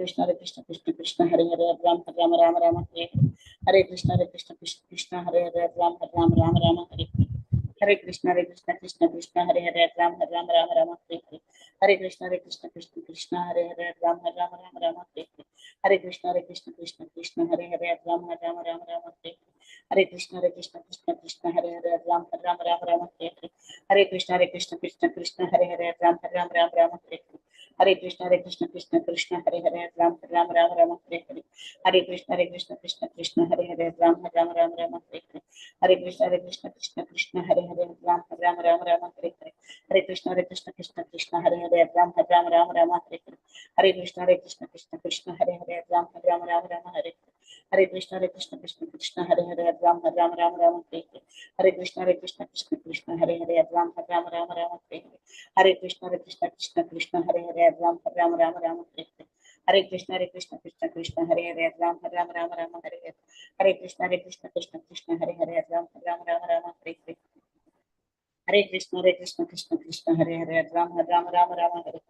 Hare Krishna Krishna Krishna Hare Hare Ram Ram Ram Ram Hare Hare Krishna Krishna Krishna Hare Hare Ram Ram Ram Hare Hare Krishna Krishna Krishna Hare Hare Ram Ram Ram Hare Hare Krishna Krishna Krishna Hare Hare Ram Ram Ram Hare Hare Krishna Krishna Krishna Hare Hare Ram Ram Ram Hare Hare Krishna Krishna Krishna Hare Hare Ram Ram Hare Hare Krishna Krishna Krishna Hare Hare Ram Ram Hare Hare Krishna Krishna Krishna Hare Hare Ram Ram Hare Hare Krishna Krishna Krishna Hare Hare Ram Ram Hare Hare Krishna Krishna Krishna Hare Hare Ram Ram Hare Hare Krishna Krishna Krishna Hare Hare Ram Ram Hare Hare Krishna Krishna Krishna Hare Hare Ram Ram Hare Hare Krishna Krishna Krishna Hare Hare Ram Ram Hare Hare Krishna Krishna Krishna Hare Hare Ram Ram Hare Hare Krishna Krishna Krishna Hare Hare Ram Ram Hare Hare Krishna Krishna Krishna Hare Hare Ram Ram Hare Hare Krishna Krishna Krishna Hare Hare Ram Ram Hare Hare Krishna Krishna Krishna Hare Hare Ram Ram Hare Hare Krishna Krishna Krishna Hare Hare Ram Ram Hare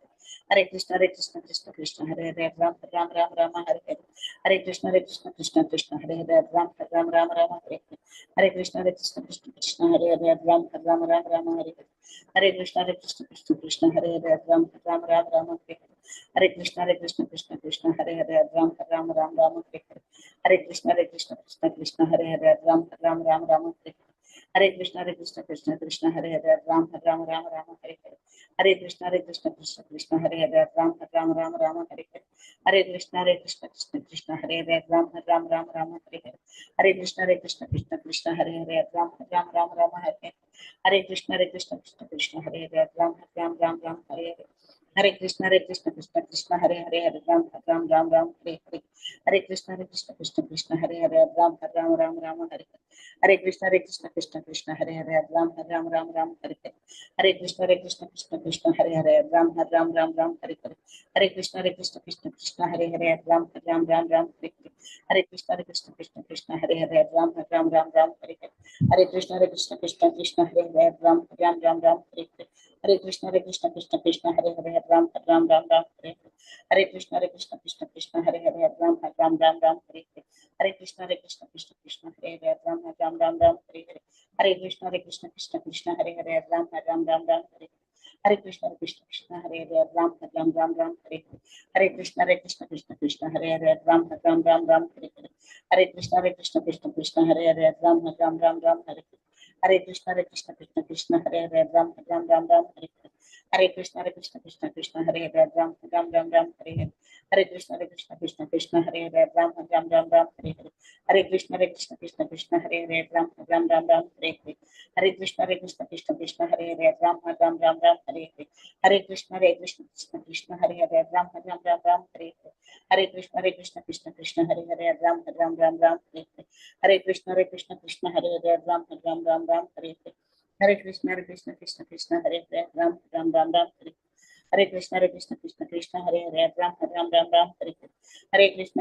Hare Krishna Krishna Krishna Hare Hare Ram Ram Hare Hare Krishna Krishna Krishna Hare Hare Ram Ram Hare Hare Krishna Krishna Krishna Hare Hare Ram Ram Hare Hare Krishna Krishna Krishna Hare Hare Ram Ram Hare Hare Krishna Krishna Krishna Hare Hare Ram Ram Hare Hare Krishna Krishna Krishna Hare Hare Ram Ram Hare Hare Krishna Krishna Krishna Hare Hare Ram Ram Hare Hare Krishna Krishna Krishna Hare Hare Ram Ram Hare Hare Krishna Krishna Krishna Hare Hare Ram Ram Hare Hare Krishna Krishna Krishna Hare Hare Ram Ram Hare Hare Krishna Krishna Krishna Hare Hare Ram Ram Hare Hare Krishna Krishna Krishna Hare Hare Ram Ram Hare Hare Krishna Krishna Krishna Hare Hare Ram Ram Hare Hare Krishna Krishna Krishna Hare Hare Ram Ram Hare Hare Krishna Krishna Krishna Hare Hare Ram Ram Hare Hare Krishna Krishna Krishna Hare Hare Ram Ram Hare Hare Krishna Krishna Krishna Hare Hare Ram Ram Hare Hare Krishna Krishna Krishna Hare Hare Ram Hare Hare Krishna Krishna Krishna Hare Hare Ram Hare Hare Krishna Krishna Krishna Hare Hare Ram Ram Hare Hare Krishna Krishna Krishna Hare Hare Ram Ram Hare Hare Krishna Krishna Hare Hare Ram Ram Hare Hare Krishna Krishna Krishna Hare Hare Ram Ram Hare Hare Krishna Krishna Krishna Hare Hare Ram Ram Hare Hare Krishna Krishna Krishna Hare Hare Ram Ram Hare Hare Krishna Krishna Krishna Hare Hare Ram Ram Hare Hare Krishna Krishna Krishna Hare Hare Ram Ram Hare Hare Krishna Krishna Krishna Hare Hare Ram Ram Hare Hare Krishna Krishna Krishna Hare Hare Ram Ram Hare Hare Krishna Krishna Krishna Hare Hare Ram Ram Hare Hare Krishna Krishna Krishna Hare Hare Ram Ram Hare Hare Krishna Krishna Hare Hare Ram Ram Hare Hare Krishna Krishna Krishna Hare Hare Ram Ram Hare Hare Krishna Krishna Krishna Hare Hare Ram Ram Hare Hare Krishna Krishna Krishna Hare Hare Ram Ram Hare Hare Krishna Krishna Krishna Hare Hare Ram Ram Hare Hare Krishna Krishna Krishna Hare Hare Ram Ram Hare Hare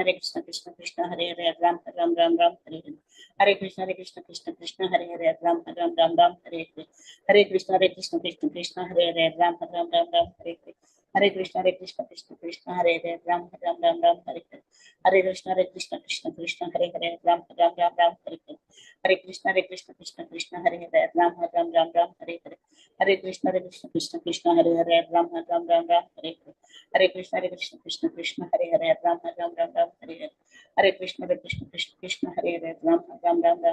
Krishna Krishna Krishna Hare Hare Ram Ram Hare Hare Krishna Krishna Krishna Hare Hare Ram Ram Hare Hare Krishna Krishna Krishna Hare Hare Ram Ram Hare Hare Krishna Krishna Krishna Hare Hare Ram Ram Hare Hare Krishna Krishna Krishna Hare Hare Ram Ram Hare Hare Krishna Krishna Krishna Hare Hare Ram Ram Hare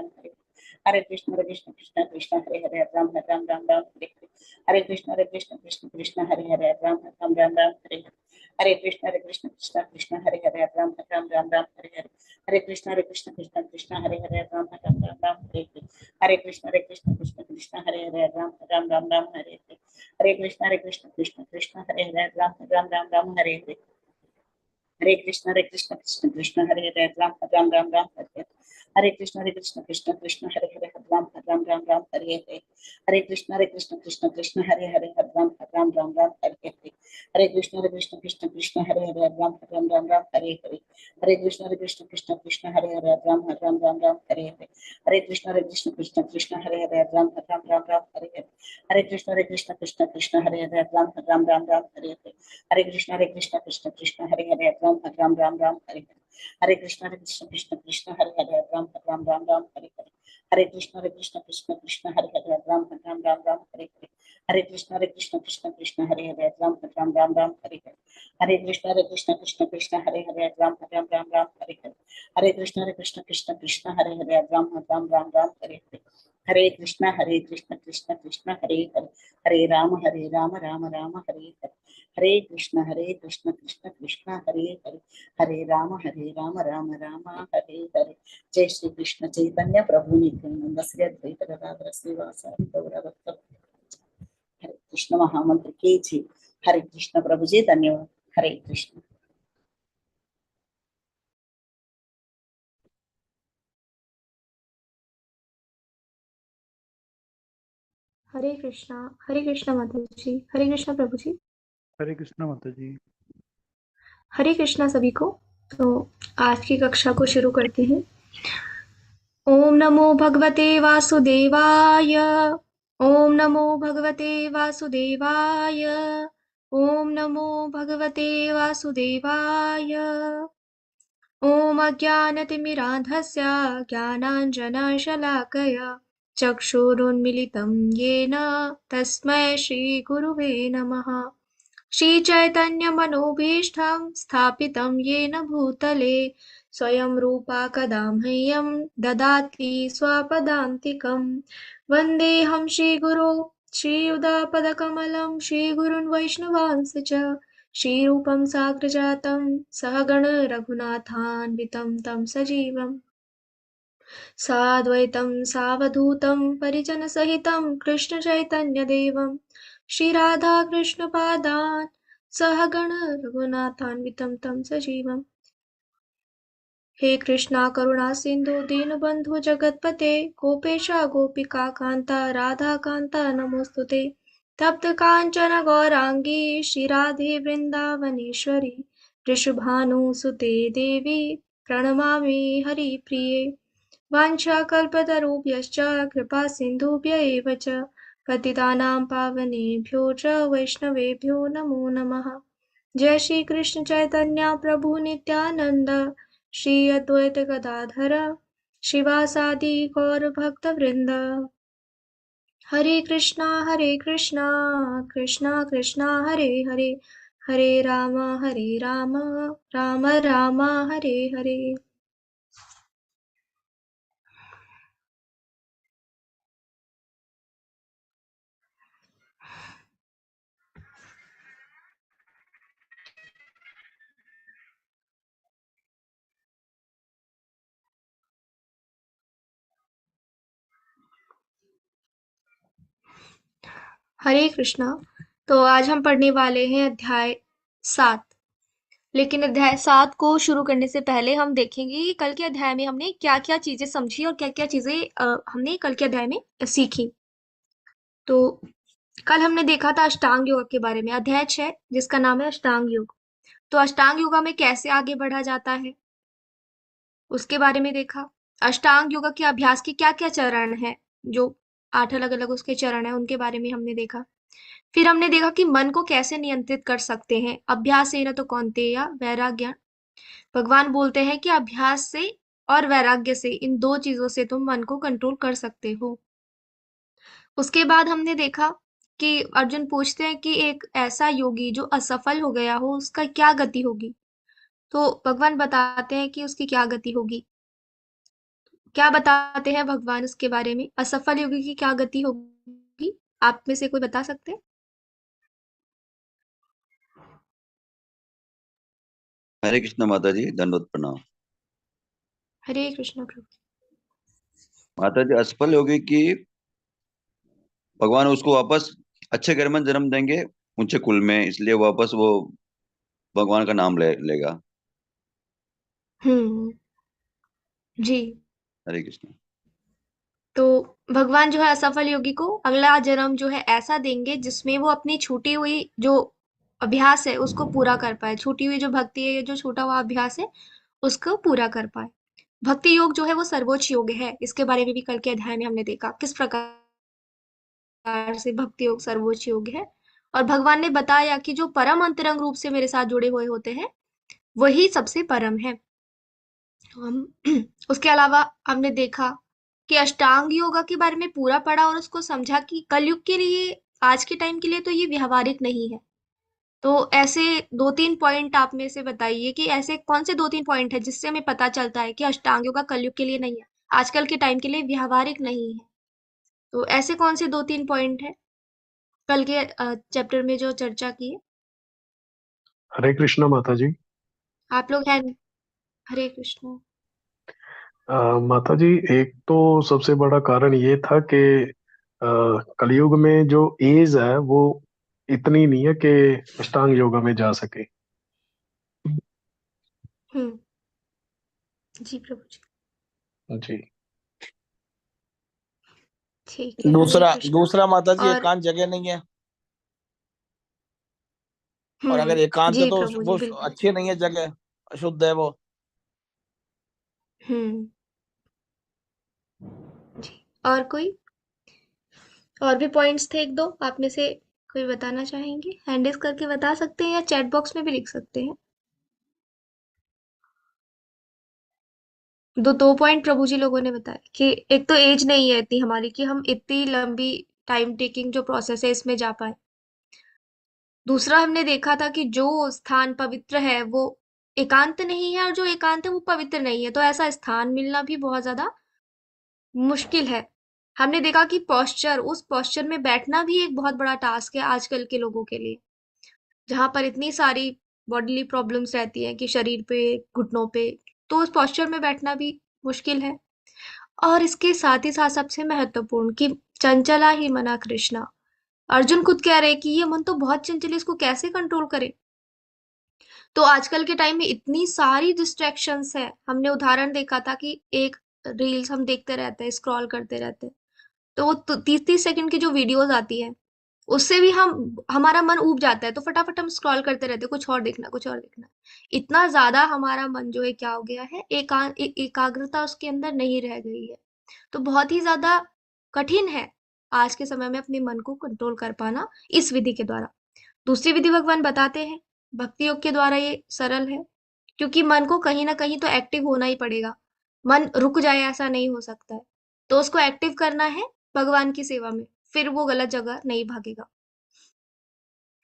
Hare Krishna Krishna Krishna Hare Hare Ram Ram Hare Hare Krishna Krishna Krishna Hare Hare Ram Ram Hare Hare Krishna Krishna Krishna Hare Hare Ram Ram Hare Hare Krishna Krishna Krishna Hare Hare Ram Ram Hare Hare Krishna Krishna Krishna Hare Hare Ram Ram Hare Hare Krishna Krishna Krishna Hare Hare Ram Ram Hare Hare Krishna Krishna Krishna Hare Hare Ram Ram Hare Hare Krishna Krishna Krishna Hare Hare Ram Ram Hare Hare Krishna Krishna Krishna Hare Hare Ram Ram Hare Hare Krishna Krishna Krishna Hare Hare Ram Ram Hare Hare Krishna Krishna Krishna Hare Hare Ram Ram Hare Hare Krishna Krishna Krishna Hare Hare Ram Ram Hare Hare Krishna Krishna Krishna Hare Hare Ram Ram Hare Hare Krishna Krishna Krishna Hare Hare Ram Ram Hare Hare. हरे कृष्ण कृष्ण कृष्ण हरे हरे राम हरे हरे। हरे कृष्ण कृष्ण कृष्ण हरे हरे राम हरे हरे। हरे कृष्ण कृष्ण कृष्ण हरे हरे राम हरे हरे। हरे कृष्ण कृष्ण कृष्ण हरे हरे राम हरे हरे। हरे कृष्ण कृष्ण कृष्ण हरे हरे राम हरे हरे। हरे कृष्ण कृष्ण कृष्ण हरे हरे। हरे राम राम हरे हरे। हरे कृष्ण कृष्ण कृष्ण हरे हरे। हरे राम राम हरे हरे। जय श्री कृष्ण चैतन्य प्रभु नित्यानंद श्री अद्वैत गदाधर श्रीवासादि गौरभक्त। हरे कृष्ण महामंत्र की जी। हरे कृष्ण प्रभु जी धन्यवाद। हरे कृष्ण। हरे कृष्णा माता जी, हरे कृष्णा प्रभु जी। हरे कृष्णा माता जी। हरे कृष्णा सभी को। तो आज की कक्षा को शुरू करते हैं। ओम नमो भगवते वासुदेवाय। ओम नमो भगवते वासुदेवाय। ओम नमो भगवते वासुदेवाय। ॐ अज्ञानतिमिरान्धस्य ज्ञानाञ्जनशलाकया चक्षुरुन्मिलितं येन तस्मै श्रीगुरुवे नमः। श्रीचैतन्यमनोभीष्टं स्थापितं येन भूतले स्वयं रूपा कदा मह्यं ददाति स्वपदान्तिकं। वन्देऽहं श्रीगुरो श्रीयुतापदकमलं श्रीगुरुन् वैष्णवांश्च च श्रीरूपं साग्रजातं सहगण रघुनाथान्वितं तं सजीवम् साद्वैतं सावधूतं परिजनसहितं कृष्णचैतन्यदेवं श्रीराधाकृष्णपादान् सहगण रघुनाथान्वितं तं सजीवम्। हे कृष्णा करुणा सिन्धु दीनबन्धु जगत्पते गोपेशा गोपिका कान्ता राधा कान्ता नमोऽस्तुते। तप्त काञ्चन गौराङ्गी श्रीराधे वृन्दावनेश्वरी वृषभानुसुते देवी प्रणमामि हरिप्रिये। वाञ्छाकल्पतरुभ्यश्च कृपा सिन्धुभ्य एव च पतितानां पावनेभ्यो च वैष्णवेभ्यो नमो नमः। जय श्री कृष्ण चैतन्य प्रभु नित्यानंद श्री अद्वैत गदाधर शिवासादि गौर भक्त वृंद। हरे कृष्णा कृष्णा कृष्णा हरे हरे हरे राम राम राम हरे हरे। हरे कृष्णा। तो आज हम पढ़ने वाले हैं अध्याय 7। लेकिन अध्याय 7 को शुरू करने से पहले हम देखेंगे कि कल के अध्याय में हमने क्या क्या चीजें समझी और क्या क्या चीजें हमने कल के अध्याय में सीखी। तो कल हमने देखा था अष्टांग योग के बारे में, अध्याय 6 जिसका नाम है अष्टांग योग। तो अष्टांग योगा में कैसे आगे बढ़ा जाता है उसके बारे में देखा। अष्टांग योगा के अभ्यास के क्या क्या चरण है, जो 8 अलग अलग उसके चरण है, उनके बारे में हमने देखा। फिर हमने देखा कि मन को कैसे नियंत्रित कर सकते हैं, अभ्यास से न तो कौन्तेय वैराग्य। भगवान बोलते हैं कि अभ्यास से और वैराग्य से, इन दो चीजों से तुम मन को कंट्रोल कर सकते हो। उसके बाद हमने देखा कि अर्जुन पूछते हैं कि एक ऐसा योगी जो असफल हो गया हो उसका क्या गति होगी। तो भगवान बताते हैं कि उसकी क्या गति होगी। क्या बताते हैं भगवान उसके बारे में, असफल योगी की क्या गति होगी। आप में से कोई बता सकते हैं? हरे कृष्ण माता जी, दंडवत प्रणाम। हरे कृष्ण प्रभु। माता जी, असफल योगी की भगवान उसको वापस अच्छे घर में जन्म देंगे, ऊंचे कुल में, इसलिए वापस वो भगवान का नाम लेगा। हम्म। जी। हरे कृष्ण। तो भगवान जो है असफल योगी को अगला जन्म जो है ऐसा देंगे जिसमें वो अपनी छूटी हुई जो अभ्यास है उसको पूरा कर पाए, छूटी हुई जो भक्ति है, जो छूटा हुआ अभ्यास है उसको पूरा कर पाए। भक्ति योग जो है वो सर्वोच्च योग है, इसके बारे में भी कल के अध्याय में हमने देखा किस प्रकार से भक्ति योग सर्वोच्च योग है। और भगवान ने बताया कि जो परम अंतरंग रूप से मेरे साथ जुड़े हुए होते हैं वही सबसे परम है। हम उसके अलावा हमने देखा कि अष्टांग योगा के बारे में पूरा पढ़ा और उसको समझा कि कलयुग के लिए, आज के टाइम के लिए तो ये व्यवहारिक नहीं है। तो ऐसे 2-3 पॉइंट आप में से बताइए कि ऐसे कौन से 2-3 पॉइंट है जिससे हमें पता चलता है कि अष्टांग योगा कलयुग के लिए नहीं है, आजकल के टाइम के लिए व्यवहारिक नहीं है। तो ऐसे कौन से 2-3 पॉइंट है कल के चैप्टर में जो चर्चा की है? हरे कृष्णा माता जी। आप लोग हैं? हरे कृष्ण। माता जी, एक तो सबसे बड़ा कारण ये था कि कलयुग में जो एज है वो इतनी नहीं है कि अष्टांग योगा में जा सके। हम्म। जी प्रभु जी। जी। ठीक है, हरे दूसरा कृष्णा। दूसरा माता जी, और एकांत जगह नहीं है। और अगर एकांत है जी तो प्रभु जी, वो बिल्कुल। अच्छी नहीं है जगह, अशुद्ध है वो। हम्म। जी। और कोई, और भी पॉइंट्स थे एक दो आप में से कोई बताना चाहेंगे? हैंड रेज करके बता सकते हैं या चैट बॉक्स में भी लिख सकते हैं। दो दो पॉइंट प्रभु जी लोगों ने बताया कि एक तो एज नहीं है इतनी हमारी कि हम इतनी लंबी टाइम टेकिंग जो प्रोसेस है इसमें जा पाए। दूसरा हमने देखा था कि जो स्थान पवित्र है वो एकांत नहीं है, और जो एकांत है वो पवित्र नहीं है, तो ऐसा स्थान मिलना भी बहुत ज्यादा मुश्किल है। हमने देखा कि पोस्चर, उस पोस्चर में बैठना भी एक बहुत बड़ा टास्क है आजकल के लोगों के लिए, जहां पर इतनी सारी बॉडीली प्रॉब्लम्स रहती हैं कि शरीर पे, घुटनों पे, तो उस पोस्चर में बैठना भी मुश्किल है। और इसके साथ ही साथ सबसे महत्वपूर्ण कि चंचला ही मना कृष्णा। अर्जुन खुद कह रहे हैं कि ये मन तो बहुत चंचल है, इसको कैसे कंट्रोल करे। तो आजकल के टाइम में इतनी सारी डिस्ट्रैक्शंस है। हमने उदाहरण देखा था कि एक रील्स हम देखते रहते हैं, स्क्रॉल करते रहते हैं, तो वो 30-30 सेकंड की जो वीडियोस आती है उससे भी हमारा मन ऊब जाता है, तो फटाफट हम स्क्रॉल करते रहते हैं, कुछ और देखना, कुछ और देखना। इतना ज्यादा हमारा मन जो है क्या हो गया है, एकाग्रता उसके अंदर नहीं रह गई है। तो बहुत ही ज्यादा कठिन है आज के समय में अपने मन को कंट्रोल कर पाना इस विधि के द्वारा। दूसरी विधि भगवान बताते हैं, भक्ति योग के द्वारा ये सरल है, क्योंकि मन को कहीं ना कहीं तो एक्टिव होना ही पड़ेगा। मन रुक जाए ऐसा नहीं हो सकता है, तो उसको एक्टिव करना है भगवान की सेवा में, फिर वो गलत जगह नहीं भागेगा।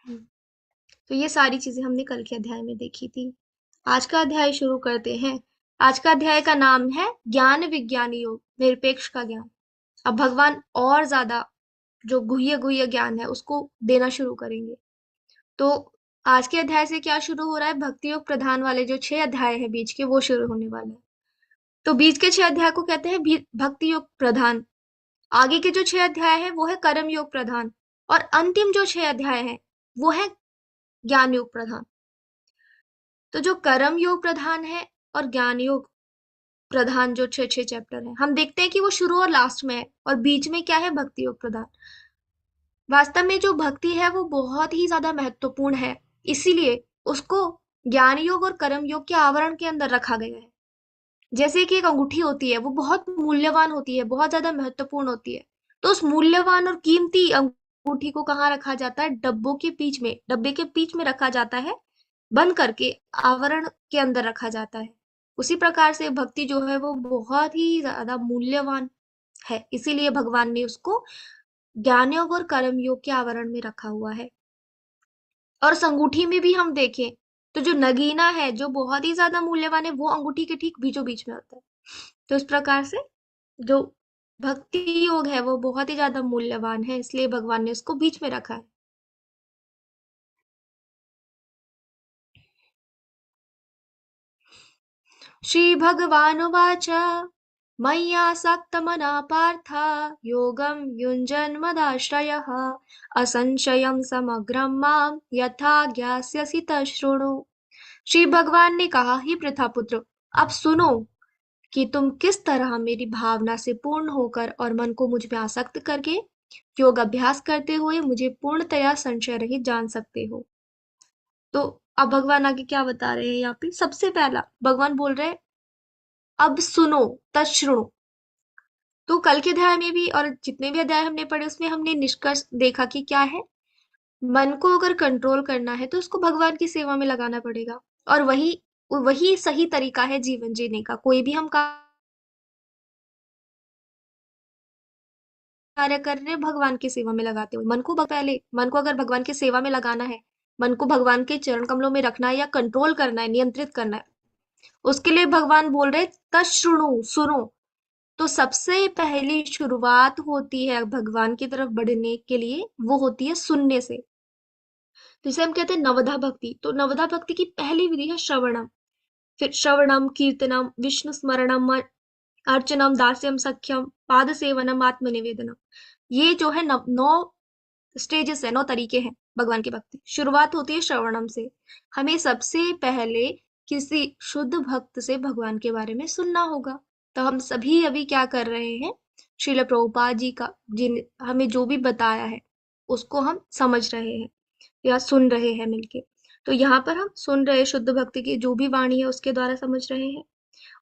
हम्म। तो ये सारी चीजें हमने कल के अध्याय में देखी थी। आज का अध्याय शुरू करते हैं। आज का अध्याय का नाम है ज्ञान विज्ञान योग, निरपेक्ष का ज्ञान। अब भगवान और ज्यादा जो गुह्य गुह्य ज्ञान है उसको देना शुरू करेंगे। तो आज के अध्याय से क्या शुरू हो रहा है, भक्ति योग प्रधान वाले जो 6 अध्याय है बीच के, वो शुरू होने वाले हैं। तो बीच के 6 अध्याय को कहते हैं भक्ति योग प्रधान। आगे के जो 6 अध्याय है वो है कर्म योग प्रधान, और अंतिम जो 6 अध्याय है वो है ज्ञान योग प्रधान। तो जो कर्म योग प्रधान है और ज्ञान योग प्रधान, जो 6 चैप्टर है, हम देखते हैं कि वो शुरू और लास्ट में है, और बीच में क्या है, भक्ति योग प्रधान। वास्तव में जो भक्ति है वो बहुत ही ज्यादा महत्वपूर्ण है, इसीलिए उसको ज्ञान योग और कर्म योग के आवरण के अंदर रखा गया है। जैसे कि एक अंगूठी होती है, वो बहुत मूल्यवान होती है, बहुत ज्यादा महत्वपूर्ण होती है, तो उस मूल्यवान और कीमती अंगूठी को कहाँ रखा जाता है, डब्बों के बीच में, डब्बे के बीच में रखा जाता है, बंद करके आवरण के अंदर रखा जाता है। उसी प्रकार से भक्ति जो है वो बहुत ही ज्यादा मूल्यवान है, इसीलिए भगवान ने उसको ज्ञान योग और कर्म योग के आवरण में रखा हुआ है। और उस अंगूठी में भी हम देखें तो जो नगीना है, जो बहुत ही ज्यादा मूल्यवान है, वो अंगूठी के ठीक बीचों बीच में होता है। तो इस प्रकार से जो भक्ति योग है वो बहुत ही ज्यादा मूल्यवान है, इसलिए भगवान ने उसको बीच में रखा है। श्री भगवानुवाच मय्यासक्तमना पार्थ योगं युञ्जन्मदाश्रयः असंशयं समग्रं मां यथा ज्ञास्यसि तच्छृणु। श्री भगवान ने कहा, ही पृथापुत्र, अब सुनो कि तुम किस तरह मेरी भावना से पूर्ण होकर और मन को मुझ में आसक्त करके योग अभ्यास करते हुए मुझे पूर्णतया संशय रहित जान सकते हो। तो अब भगवान आगे क्या बता रहे हैं यहाँ पे, सबसे पहला भगवान बोल रहे हैं अब सुनो, तच्छृणु। तो कल के अध्याय में भी और जितने भी अध्याय हमने पढ़े उसमें हमने निष्कर्ष देखा कि क्या है, मन को अगर कंट्रोल करना है तो उसको भगवान की सेवा में लगाना पड़ेगा, और वही वही सही तरीका है जीवन जीने का। कोई भी हम कार्य कर रहे हैं भगवान की सेवा में लगाते हुए, मन को पहले मन को अगर भगवान की सेवा में लगाना है, मन को भगवान के चरण कमलों में रखना है या कंट्रोल करना है, नियंत्रित करना है, उसके लिए भगवान बोल रहे तशृणु, सुनो। तो सबसे पहली शुरुआत होती है भगवान की तरफ बढ़ने के लिए, वो होती है सुनने से। जिसे हम कहते हैं नवधा भक्ति। तो नवधा भक्ति की पहली विधि है श्रवणम। फिर श्रवणम, कीर्तनम, विष्णु स्मरणम, अर्चनम, दास्यम, सख्यम, पाद सेवनम, आत्मनिवेदनम। ये जो है नौ स्टेजेस है, 9 तरीके हैं भगवान की भक्ति। शुरुआत होती है श्रवणम से। हमें सबसे पहले किसी शुद्ध भक्त से भगवान के बारे में सुनना होगा। तो हम सभी अभी क्या कर रहे हैं, श्रील प्रभुपाद जी का जिन हमें जो भी बताया है उसको हम समझ रहे हैं या सुन रहे हैं मिलके। तो यहाँ पर हम सुन रहे शुद्ध भक्ति की जो भी वाणी है उसके द्वारा समझ रहे हैं।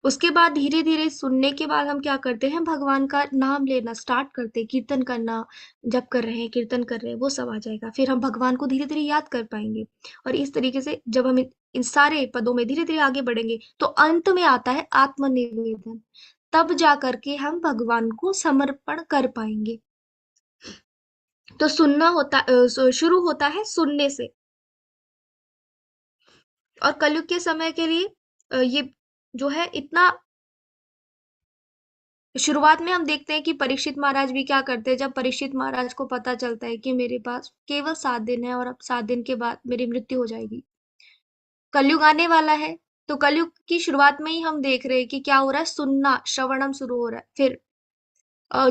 उसके बाद धीरे धीरे सुनने के बाद हम क्या करते हैं, भगवान का नाम लेना स्टार्ट करते हैं, कीर्तन करना, जप कर रहे हैं, कीर्तन कर रहे हैं, वो सब आ जाएगा। फिर हम भगवान को धीरे धीरे याद कर पाएंगे। और इस तरीके से जब हम इन सारे पदों में धीरे धीरे आगे बढ़ेंगे तो अंत में आता है आत्मनिवेदन। तब जा करके हम भगवान को समर्पण कर पाएंगे। तो सुनना शुरू होता है सुनने से। और कलयुग के समय के लिए ये जो है इतना, शुरुआत में हम देखते हैं कि परीक्षित महाराज भी क्या करते हैं। जब परीक्षित महाराज को पता चलता है कि मेरे पास केवल 7 दिन है और अब 7 दिन के बाद मेरी मृत्यु हो जाएगी, कलयुग आने वाला है, तो कलयुग की शुरुआत में ही हम देख रहे हैं कि क्या हो रहा है, सुनना, श्रवणम शुरू हो रहा है। फिर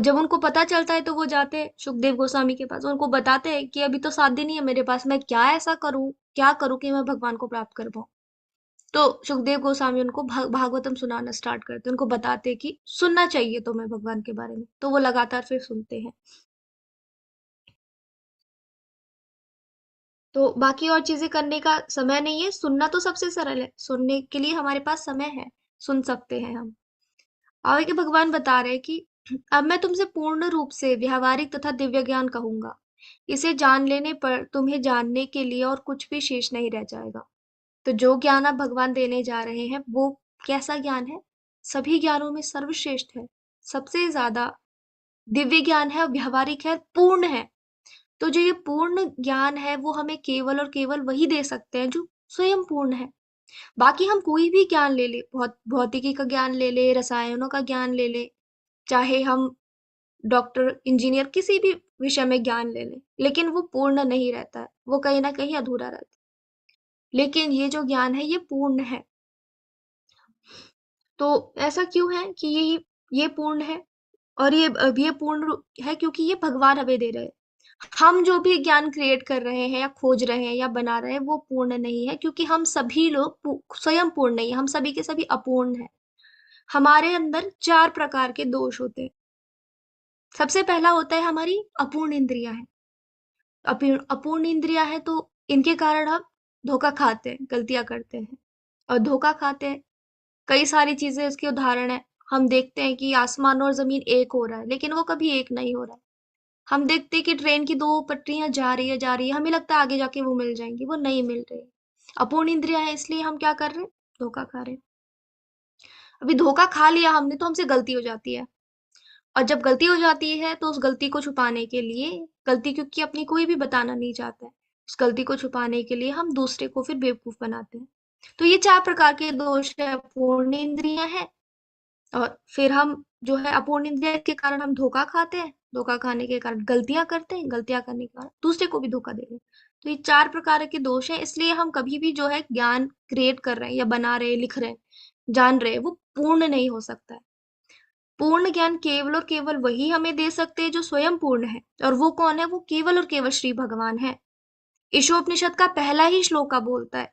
जब उनको पता चलता है तो वो जाते हैं सुखदेव गोस्वामी के पास, उनको बताते हैं कि अभी तो 7 दिन ही है मेरे पास, मैं क्या ऐसा करूं, क्या करूं कि मैं भगवान को प्राप्त कर पाऊं। तो सुखदेव गोस्वामी उनको भागवतम सुनाना स्टार्ट करते हैं, उनको बताते हैं कि सुनना चाहिए तुम्हें भगवान के बारे में। तो वो लगातार फिर सुनते हैं। तो बाकी और चीजें करने का समय नहीं है, सुनना तो सबसे सरल है, सुनने के लिए हमारे पास समय है, सुन सकते हैं हम। आगे के भगवान बता रहे हैं कि अब मैं तुमसे पूर्ण रूप से व्यावहारिक तथा दिव्य ज्ञान कहूंगा। इसे जान लेने पर तुम्हें जानने के लिए और कुछ भी शेष नहीं रह जाएगा। तो जो ज्ञान आप भगवान देने जा रहे हैं वो कैसा ज्ञान है, सभी ज्ञानों में सर्वश्रेष्ठ है, सबसे ज्यादा दिव्य ज्ञान है, व्यवहारिक है, पूर्ण है। तो जो ये पूर्ण ज्ञान है वो हमें केवल और केवल वही दे सकते हैं जो स्वयं पूर्ण है। बाकी हम कोई भी ज्ञान ले ले, भौतिकी का ज्ञान ले ले, रसायनों का ज्ञान ले ले, चाहे हम डॉक्टर, इंजीनियर, किसी भी विषय में ज्ञान ले ले, लेकिन वो पूर्ण नहीं रहता है, वो कहीं ना कहीं अधूरा रहता है। लेकिन ये जो ज्ञान है ये पूर्ण है। तो ऐसा क्यों है कि ये पूर्ण है, और ये पूर्ण है क्योंकि ये भगवान हमें दे रहे हैं। हम जो भी ज्ञान क्रिएट कर रहे हैं या खोज रहे हैं या बना रहे हैं वो पूर्ण नहीं है, क्योंकि हम सभी लोग स्वयं पूर्ण नहीं है, हम सभी के सभी अपूर्ण हैं। हमारे अंदर 4 प्रकार के दोष होते हैं। सबसे पहला होता है हमारी अपूर्ण इंद्रियां हैं। अपूर्ण इंद्रियां हैं तो इनके कारण हम धोखा खाते हैं, गलतियां करते हैं। और धोखा खाते हैं, कई सारी चीजें इसके उदाहरण है। हम देखते हैं कि आसमान और जमीन एक हो रहा है, लेकिन वो कभी एक नहीं हो रहा है। हम देखते हैं कि ट्रेन की 2 पटरियां जा रही है, हमें लगता है आगे जाके वो मिल जाएंगी, वो नहीं मिल रही। अपूर्ण इंद्रियां है, इसलिए हम क्या कर रहे हैं, धोखा खा रहे हैं। अभी धोखा खा लिया हमने तो हमसे गलती हो जाती है। और जब गलती हो जाती है तो उस गलती को छुपाने के लिए, गलती क्योंकि अपनी कोई भी बताना नहीं चाहता है, उस गलती को छुपाने के लिए हम दूसरे को फिर बेवकूफ बनाते हैं। तो ये 4 प्रकार के दोष है, अपूर्ण इंद्रियां हैं। और फिर हम जो है अपूर्ण इंद्रिय के कारण हम धोखा खाते हैं, धोखा खाने के कारण गलतियां करते हैं, गलतियां करने के कारण दूसरे को भी धोखा दे रहे हैं। तो ये 4 प्रकार के दोष हैं, इसलिए हम कभी भी जो है ज्ञान क्रिएट कर रहे हैं या बना रहे हैं, लिख रहे हैं, जान रहे हैं, वो पूर्ण नहीं हो सकता है। पूर्ण ज्ञान केवल और केवल वही हमें दे सकते हैं जो स्वयं पूर्ण है। और वो कौन है, वो केवल और केवल श्री भगवान है। ईशोपनिषद का पहला ही श्लोका बोलता है,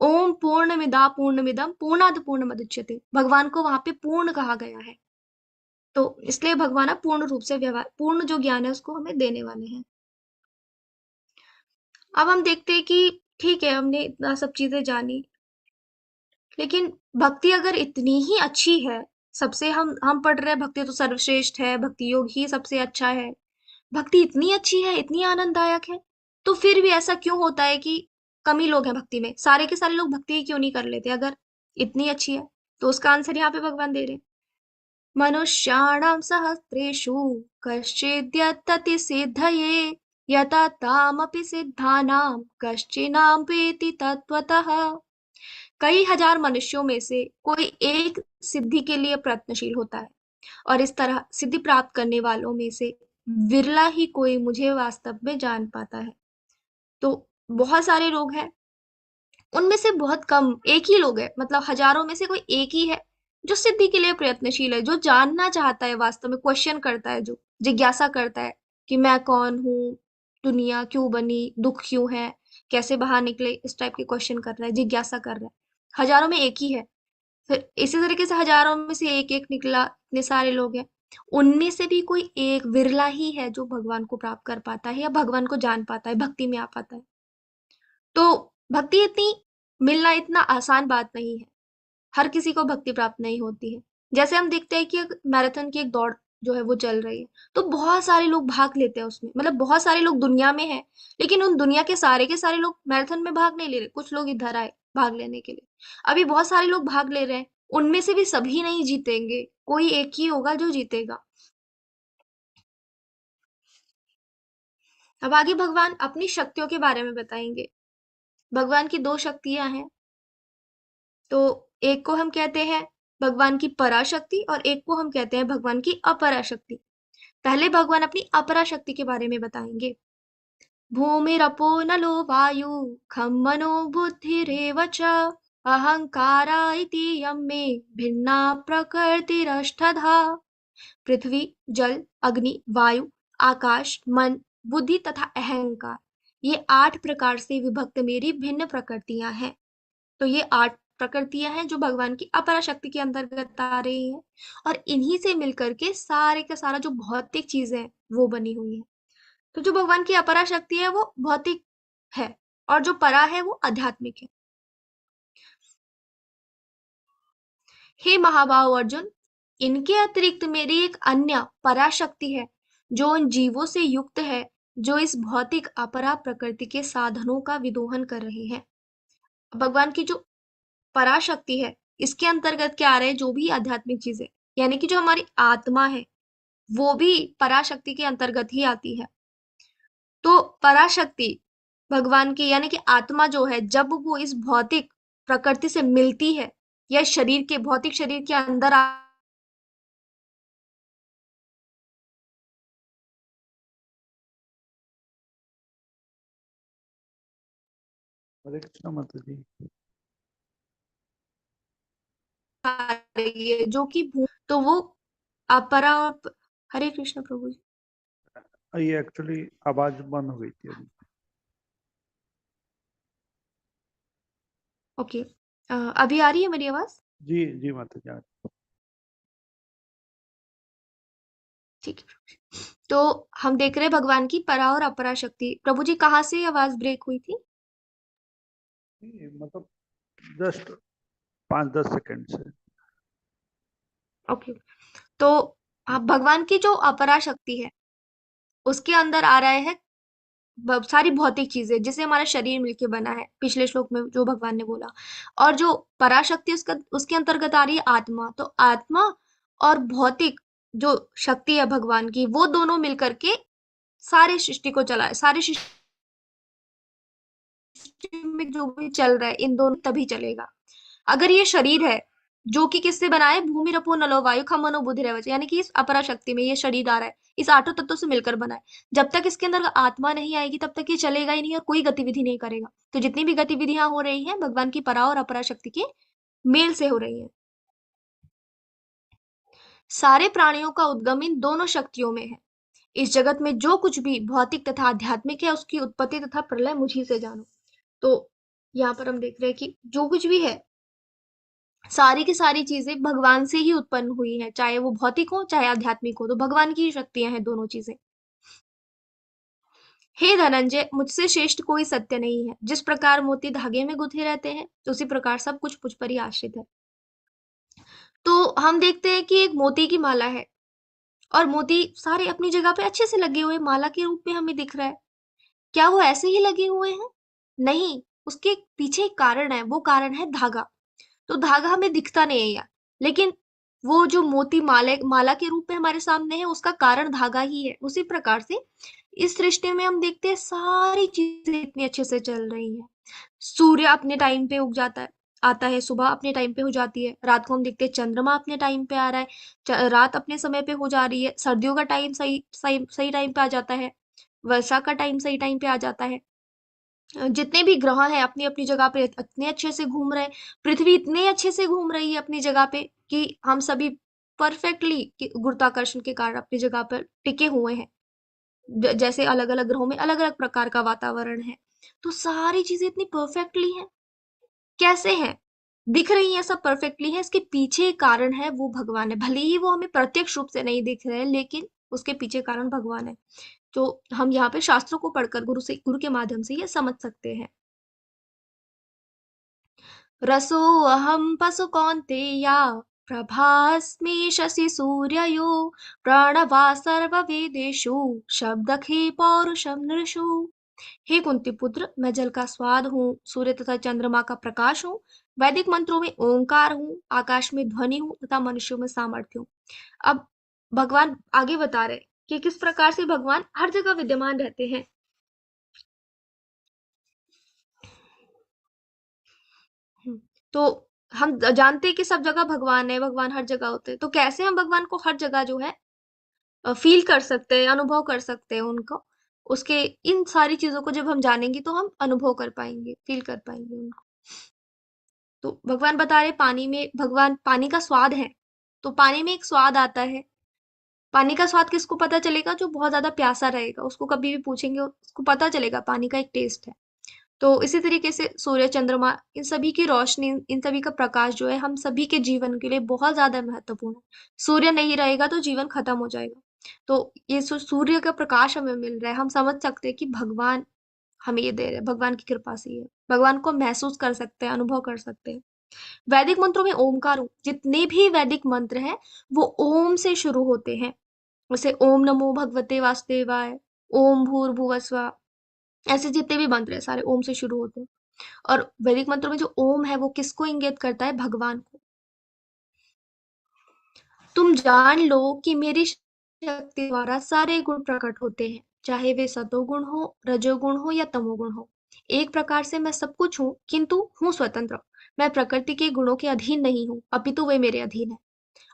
ओम पूर्णमिदा पूर्णमिदम पूर्णाद पूर्णमुदच्यते। भगवान को वहां पे पूर्ण कहा गया है। तो इसलिए भगवान अब पूर्ण रूप से व्यवहार, पूर्ण जो ज्ञान है उसको हमें देने वाले हैं। अब हम देखते हैं कि ठीक है, हमने इतना सब चीजें जानी, लेकिन भक्ति अगर इतनी ही अच्छी है, सबसे हम पढ़ रहे हैं भक्ति तो सर्वश्रेष्ठ है, भक्ति योग ही सबसे अच्छा है, भक्ति इतनी अच्छी है, इतनी आनंददायक है, तो फिर भी ऐसा क्यों होता है कि कमी लोग हैं भक्ति में, सारे के सारे लोग भक्ति ही क्यों नहीं कर लेते। अगर इतनी अच्छी है। तो उसका आंसर यहाँ पे भगवान दे रहे हैं, मनुष्याणां सहस्रेषु कश्चिद्यतति सिद्धये यथा तामपि सिद्धानां कश्चिनां वेति तत्त्वतः। कई हजार मनुष्यों में से कोई एक सिद्धि के लिए प्रयत्नशील होता है, और इस तरह सिद्धि प्राप्त करने वालों में से विरला ही कोई मुझे वास्तव में जान पाता है। तो बहुत सारे लोग हैं, उनमें से बहुत कम एक ही लोग है, मतलब हजारों में से कोई एक ही है जो सिद्धि के लिए प्रयत्नशील है, जो जानना चाहता है, वास्तव में क्वेश्चन करता है, जो जिज्ञासा करता है कि मैं कौन हूँ, दुनिया क्यों बनी, दुख क्यों है, कैसे बाहर निकले, इस टाइप के क्वेश्चन कर रहा है, जिज्ञासा कर रहा है। हजारों में एक ही है। फिर इसी तरीके से हजारों में से एक एक निकला, इतने सारे लोग हैं, उनमें से भी कोई एक विरला ही है जो भगवान को प्राप्त कर पाता है या भगवान को जान पाता है, भक्ति में आ पाता है। तो भक्ति इतनी मिलना इतना आसान बात नहीं है, हर किसी को भक्ति प्राप्त नहीं होती है। जैसे हम देखते हैं कि एक मैराथन की एक दौड़ जो है वो चल रही है, तो बहुत सारे लोग भाग लेते हैं उसमें, मतलब बहुत सारे लोग दुनिया में हैं, लेकिन उन दुनिया के सारे लोग मैराथन में भाग नहीं ले रहे, कुछ लोग इधर आए भाग लेने के लिए। अभी बहुत सारे लोग भाग ले रहे हैं, उनमें से भी सभी नहीं जीतेंगे, कोई एक ही होगा जो जीतेगा। अब आगे भगवान अपनी शक्तियों के बारे में बताएंगे। भगवान की दो शक्तियां हैं, तो एक को हम कहते हैं भगवान की पराशक्ति और एक को हम कहते हैं भगवान की अपराशक्ति। पहले भगवान अपनी अपराशक्ति के बारे में बताएंगे। भूमिरपो नलो वायु खं मनो बुद्धिरेव च अहंकारा इति यं मे भिन्ना प्रकृतिरष्टधा। पृथ्वी, जल, अग्नि, वायु, आकाश, मन, बुद्धि तथा अहंकार, ये 8 प्रकार से विभक्त मेरी भिन्न प्रकृतियां हैं। तो ये 8 प्रकृतियां हैं जो भगवान की अपराशक्ति के अंतर्गत आ रही हैं, और इन्हीं से मिलकर के सारे का सारा जो भौतिक चीजें हैं वो बनी हुई है। तो जो भगवान की अपराशक्ति है वो भौतिक है, और जो परा है वो आध्यात्मिक है। हे महाबाहु अर्जुन, इनके अतिरिक्त मेरी एक अन्य पराशक्ति है जो उन जीवों से युक्त है जो इस भौतिक अपरा प्रकृति के साधनों का विदोहन कर रहे हैं। भगवान की जो पराशक्ति है, इसके अंतर्गत क्या आ रहे हैं, जो भी आध्यात्मिक चीजें, यानी कि जो हमारी आत्मा है वो भी पराशक्ति के अंतर्गत ही आती है। तो पराशक्ति भगवान की, यानी कि आत्मा जो है, जब वो इस भौतिक प्रकृति से मिलती है या शरीर के भौतिक शरीर के अंदर हरे कृष्णा माता जी। आ रही है जो कि तो वो अपरा। हरे कृष्ण प्रभु जी। ये एक्चुअली आवाज बंद हो गई थी अभी। ओके, अभी आ रही है मेरी आवाज? जी जी माता जी। ठीक है। तो हम देख रहे हैं भगवान की परा और अपरा शक्ति। प्रभु जी कहाँ से आवाज ब्रेक हुई थी? मतलब जस्ट 5-10 सेकंड से। ओके, तो आप भगवान की जो अपरा शक्ति है उसके अंदर आ रहे हैं सारी भौतिक चीजें, जिसे हमारा शरीर मिलके बना है, पिछले श्लोक में जो भगवान ने बोला। और जो पराशक्ति उसका उसके अंतर्गत आ रही है आत्मा। तो आत्मा और भौतिक जो शक्ति है भगवान की, वो दोनों मिलकर के सारे सृष्टि को चलाए, सारी सृष्टि में जो भी चल रहा है इन दोनों तभी चलेगा। अगर ये शरीर है जो कि किससे बना है, भूमि रपो नलो वायु खम मनो बुद्धि रवच, यानी कि इस अपरा शक्ति में ये शरीर आ रहा है, इस आठों तत्वों से मिलकर बना है। जब तक इसके अंदर आत्मा नहीं आएगी तब तक ये चलेगा ही नहीं और कोई गतिविधि नहीं करेगा। तो जितनी भी गतिविधियां हो रही हैं भगवान की परा और अपरा शक्ति के मेल से हो रही है। सारे प्राणियों का उद्गम इन दोनों शक्तियों में है। इस जगत में जो कुछ भी भौतिक तथा आध्यात्मिक है उसकी उत्पत्ति तथा प्रलय मुझी से जानो। तो यहाँ पर हम देख रहे हैं कि जो कुछ भी है सारी की सारी चीजें भगवान से ही उत्पन्न हुई है, चाहे वो भौतिक हो चाहे आध्यात्मिक हो, तो भगवान की ही शक्तियां हैं दोनों चीजें। हे धनंजय, मुझसे श्रेष्ठ कोई सत्य नहीं है। जिस प्रकार मोती धागे में गुथे रहते हैं उसी प्रकार सब कुछ मुझ पर ही आश्रित है। तो हम देखते हैं कि एक मोती की माला है और मोती सारे अपनी जगह पे अच्छे से लगे हुए माला के रूप में हमें दिख रहा है। क्या वो ऐसे ही लगे हुए हैं? नहीं, उसके पीछे एक कारण है, वो कारण है धागा। तो धागा हमें दिखता नहीं है यार, लेकिन वो जो मोती माला के रूप में हमारे सामने है, उसका कारण धागा ही है। उसी प्रकार से इस सृष्टि में हम देखते हैं सारी चीजें इतनी अच्छे से चल रही हैं। सूर्य अपने टाइम पे उग जाता है, आता है, सुबह अपने टाइम पे हो जाती है, रात को हम देखते हैं चंद्रमा अपने टाइम पे आ रहा है, रात अपने समय पे हो जा रही है, सर्दियों का टाइम सही सही सही टाइम पे आ जाता है, वर्षा का टाइम सही टाइम पे आ जाता है। जितने भी ग्रह हैं अपनी अपनी जगह पे इतने अच्छे से घूम रहे हैं, पृथ्वी इतने अच्छे से घूम रही है अपनी जगह पे कि हम सभी परफेक्टली गुरुत्वाकर्षण के कारण अपनी जगह पर टिके हुए हैं। जैसे अलग अलग ग्रहों में अलग अलग प्रकार का वातावरण है, तो सारी चीजें इतनी परफेक्टली हैं। कैसे हैं? दिख रही है सब परफेक्टली है, इसके पीछे एक कारण है, वो भगवान है। भले ही वो हमें प्रत्यक्ष रूप से नहीं दिख रहे हैं, लेकिन उसके पीछे कारण भगवान है। तो हम यहाँ पे शास्त्रों को पढ़कर गुरु के माध्यम से ये समझ सकते हैं। रसोऽहं पशु कौन्तेया प्रभास्मि शशि सूर्ययो प्रणवा सर्ववेदेषु शब्दखे पौरुषं नृषु। हे कुंती पुत्र, मैं जल का स्वाद हूँ, सूर्य तथा चंद्रमा का प्रकाश हूँ, वैदिक मंत्रों में ओंकार हूँ, आकाश में ध्वनि हूँ तथा मनुष्यों में सामर्थ्य हूँ। अब भगवान आगे बता रहे कि किस प्रकार से भगवान हर जगह विद्यमान रहते हैं। हम्म, तो हम जानते हैं कि सब जगह भगवान है, भगवान हर जगह होते हैं, तो कैसे हम भगवान को हर जगह जो है फील कर सकते हैं, अनुभव कर सकते हैं उनको। उसके इन सारी चीजों को जब हम जानेंगे तो हम अनुभव कर पाएंगे, फील कर पाएंगे उनको। तो भगवान बता रहे पानी में भगवान पानी का स्वाद है, तो पानी में एक स्वाद आता है। पानी का स्वाद किसको पता चलेगा? जो बहुत ज्यादा प्यासा रहेगा, उसको कभी भी पूछेंगे उसको पता चलेगा पानी का एक टेस्ट है। तो इसी तरीके से सूर्य चंद्रमा इन सभी की रोशनी, इन सभी का प्रकाश जो है हम सभी के जीवन के लिए बहुत ज्यादा महत्वपूर्ण है। सूर्य नहीं रहेगा तो जीवन खत्म हो जाएगा। तो ये सूर्य का प्रकाश हमें मिल रहा है, हम समझ सकते हैं कि भगवान हमें ये दे रहे हैं, भगवान की कृपा से ही है। भगवान को महसूस कर सकते हैं, अनुभव कर सकते हैं। वैदिक मंत्रों में ओमकार जितने भी वैदिक मंत्र हैं वो ओम से शुरू होते हैं। जैसे ओम नमो भगवते वासुदेवाय, ओम भूर्भुवस्वा, ऐसे जितने भी मंत्र है सारे ओम से शुरू होते हैं। और वैदिक मंत्रों में जो ओम है वो किसको इंगित करता है? भगवान को। तुम जान लो कि मेरी शक्ति द्वारा सारे गुण प्रकट होते हैं, चाहे वे सतोगुण हो, रजोगुण हो या तमोगुण हो। एक प्रकार से मैं सब कुछ हूँ, किंतु हूँ स्वतंत्र। मैं प्रकृति के गुणों के अधीन नहीं हूँ, अपितु वे मेरे अधीन है।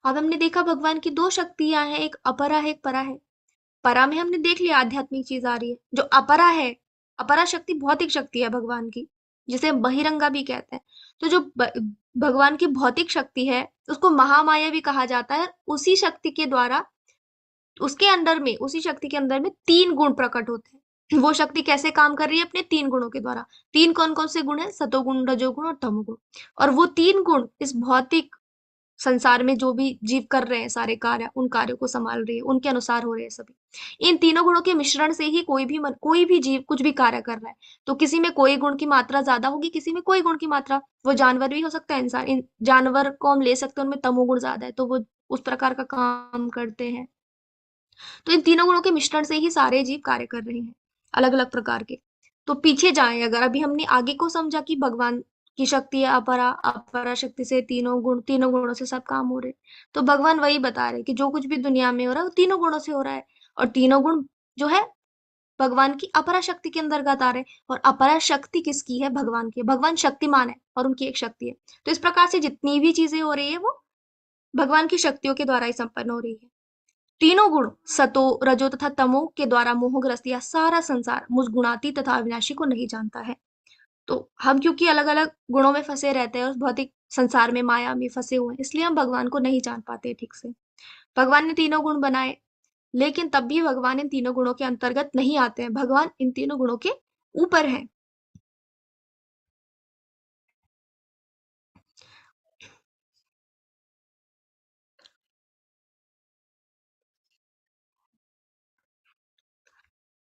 अब हमने देखा भगवान की दो शक्तियां हैं, एक अपरा है, एक परा है। परा में हमने देख लिया आध्यात्मिक चीज आ रही है। जो अपरा है, अपरा शक्ति भौतिक शक्ति है भगवान की, जिसे हम बहिरंगा भी कहते हैं। तो जो भगवान की भौतिक शक्ति है उसको महामाया भी कहा जाता है। उसी शक्ति के द्वारा उसके अंदर में, उसी शक्ति के अंदर में तीन गुण प्रकट होते हैं। वो शक्ति कैसे काम कर रही है? अपने तीन गुणों के द्वारा। तीन कौन कौन से गुण है? सतोगुण, रजोगुण और तमोगुण। और वो तीन गुण इस भौतिक संसार में जो भी जीव कर रहे हैं सारे कार्य, उन कार्यों को संभाल रही है, उनके अनुसार हो रहे हैं सभी। इन तीनों गुणों के मिश्रण से ही कोई भी जीव कुछ भी कार्य कर रहा है। तो किसी में कोई गुण की मात्रा ज्यादा होगी, किसी में कोई गुण की मात्रा। वो जानवर भी हो सकता है, इंसान, इन जानवर को हम ले सकते हैं उनमें तमोगुण ज्यादा है तो वो उस प्रकार का काम करते हैं। तो इन तीनों गुणों के मिश्रण से ही सारे जीव कार्य कर रहे हैं, अलग अलग प्रकार के। तो पीछे जाएं, अगर अभी हमने आगे को समझा कि भगवान की शक्ति है अपरा, अपरा शक्ति से तीनों गुणों से सब काम हो रहे, तो भगवान वही बता रहे कि जो कुछ भी दुनिया में हो रहा है वो तीनों गुणों से हो रहा है। और तीनों गुण जो है भगवान की अपरा शक्ति के अंतर्गत आ रहे हैं। और अपरा शक्ति किसकी है? भगवान की। भगवान शक्तिमान है और उनकी एक शक्ति है। तो इस प्रकार से जितनी भी चीजें हो रही है वो भगवान की शक्तियों के द्वारा ही संपन्न हो रही है। तीनों गुण सतो, रजो तथा तमो के द्वारा मोहग्रस्त यह सारा संसार मुझ गुणाती तथा अविनाशी को नहीं जानता है। तो हम क्योंकि अलग अलग गुणों में फंसे रहते हैं, उस भौतिक संसार में, माया में फंसे हुए हैं, इसलिए हम भगवान को नहीं जान पाते ठीक से। भगवान ने तीनों गुण बनाए, लेकिन तब भी भगवान इन तीनों गुणों के अंतर्गत नहीं आते हैं। भगवान इन तीनों गुणों के ऊपर है।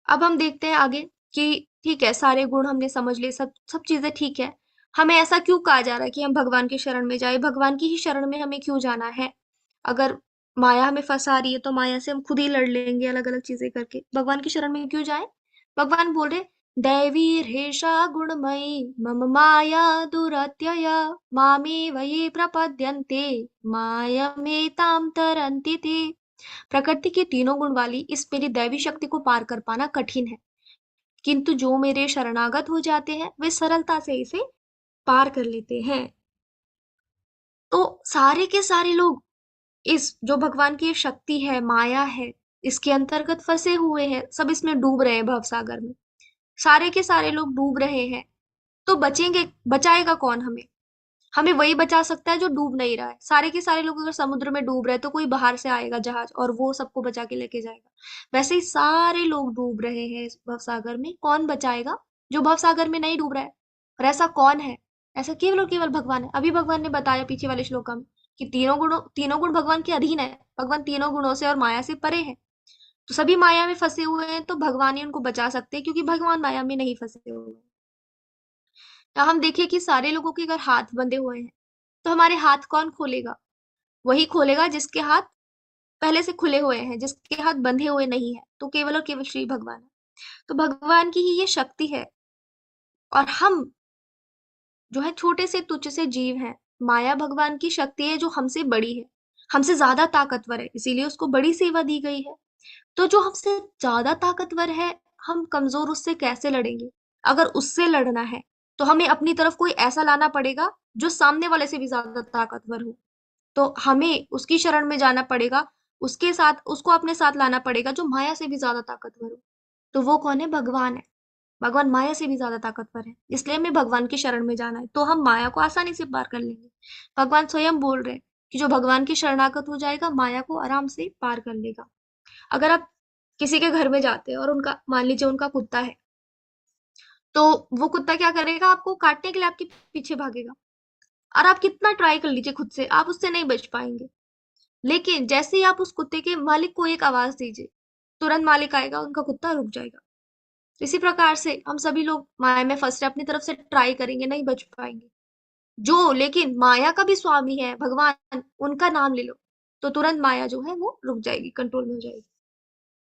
अब हम देखते हैं आगे कि ठीक है, सारे गुण हमने समझ लिए, सब सब चीजें ठीक है। हमें ऐसा क्यों कहा जा रहा है कि हम भगवान की शरण में जाए? भगवान की ही शरण में हमें क्यों जाना है? अगर माया हमें फंसा रही है तो माया से हम खुद ही लड़ लेंगे अलग अलग चीजें करके। भगवान की शरण में क्यों जाए? भगवान बोल रहे दैवीर्हेषा गुणमयी मम माया दुरत्यया मामेव ये प्रपद्यन्ते मायमेतां तरन्ति ते। प्रकृति के तीनों गुण वाली इस मेरी दैवी शक्ति को पार कर पाना कठिन है, किंतु जो मेरे शरणागत हो जाते हैं वे सरलता से इसे पार कर लेते हैं। तो सारे के सारे लोग इस जो भगवान की शक्ति है, माया है, इसके अंतर्गत फंसे हुए हैं, सब इसमें डूब रहे हैं, भवसागर में सारे के सारे लोग डूब रहे हैं। तो बचेंगे, बचाएगा कौन हमें? हमें वही बचा सकता है जो डूब नहीं रहा है। सारे के सारे लोग अगर समुद्र में डूब रहे हैं तो कोई बाहर से आएगा जहाज और वो सबको बचा के लेके जाएगा। वैसे ही सारे लोग डूब रहे हैं इस भवसागर में, कौन बचाएगा? जो भवसागर में नहीं डूब रहा है। और ऐसा कौन है? ऐसा केवल और केवल भगवान है। अभी भगवान ने बताया पीछे वाले श्लोक में कि तीनों गुण भगवान के अधीन है। भगवान तीनों गुणों से और माया से परे है। तो सभी माया में फंसे हुए हैं तो भगवान ही उनको बचा सकते हैं, क्योंकि भगवान माया में नहीं फंसे हुए हैं। हम देखिए कि सारे लोगों के अगर हाथ बंधे हुए हैं तो हमारे हाथ कौन खोलेगा? वही खोलेगा जिसके हाथ पहले से खुले हुए हैं, जिसके हाथ बंधे हुए नहीं है। तो केवल और केवल श्री भगवान है। तो भगवान की ही ये शक्ति है। और हम जो है छोटे से तुच्छ से जीव हैं। माया भगवान की शक्ति है जो हमसे बड़ी है, हमसे ज्यादा ताकतवर है, इसीलिए उसको बड़ी सेवा दी गई है। तो जो हमसे ज्यादा ताकतवर है, हम कमजोर उससे कैसे लड़ेंगे? अगर उससे लड़ना है तो हमें अपनी तरफ कोई ऐसा लाना पड़ेगा जो सामने वाले से भी ज्यादा ताकतवर हो। तो हमें उसकी शरण में जाना पड़ेगा, उसके साथ उसको अपने साथ लाना पड़ेगा जो माया से भी ज्यादा ताकतवर हो। तो वो कौन है? भगवान है। भगवान माया से भी ज्यादा ताकतवर है, इसलिए हमें भगवान की शरण में जाना है, तो हम माया को आसानी से पार कर लेंगे। भगवान स्वयं बोल रहे हैं कि जो भगवान की शरणागत हो जाएगा माया को आराम से पार कर लेगा। अगर आप किसी के घर में जाते हैं और उनका मान लीजिए उनका कुत्ता है, तो वो कुत्ता क्या करेगा? आपको काटने के लिए आपके पीछे भागेगा, और आप कितना ट्राई कर लीजिए खुद से, आप उससे नहीं बच पाएंगे। लेकिन जैसे ही आप उस कुत्ते के मालिक को एक आवाज दीजिए, तुरंत मालिक आएगा, उनका कुत्ता रुक जाएगा। इसी प्रकार से हम सभी लोग माया में फंस रहे, अपनी तरफ से ट्राई करेंगे, नहीं बच पाएंगे। जो लेकिन माया का भी स्वामी है भगवान, उनका नाम ले लो तो तुरंत माया जो है वो रुक जाएगी, कंट्रोल में हो जाएगी।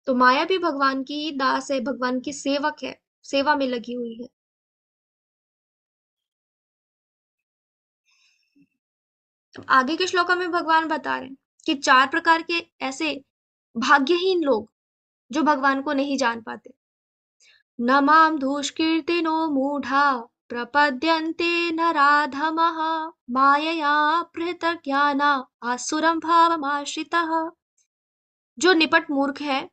तो माया भी भगवान की दास है, भगवान की सेवक है, सेवा में लगी हुई है। तो आगे के श्लोकों में भगवान बता रहे हैं कि 4 प्रकार के ऐसे भाग्यहीन लोग जो भगवान को नहीं जान पाते। न मां दुष्कीर्तिनो मूढ़ा प्रपद्यन्ते नराधमः मायया पृथग्ज्ञाना आसुरं भावमाश्रितः। जो निपट मूर्ख है,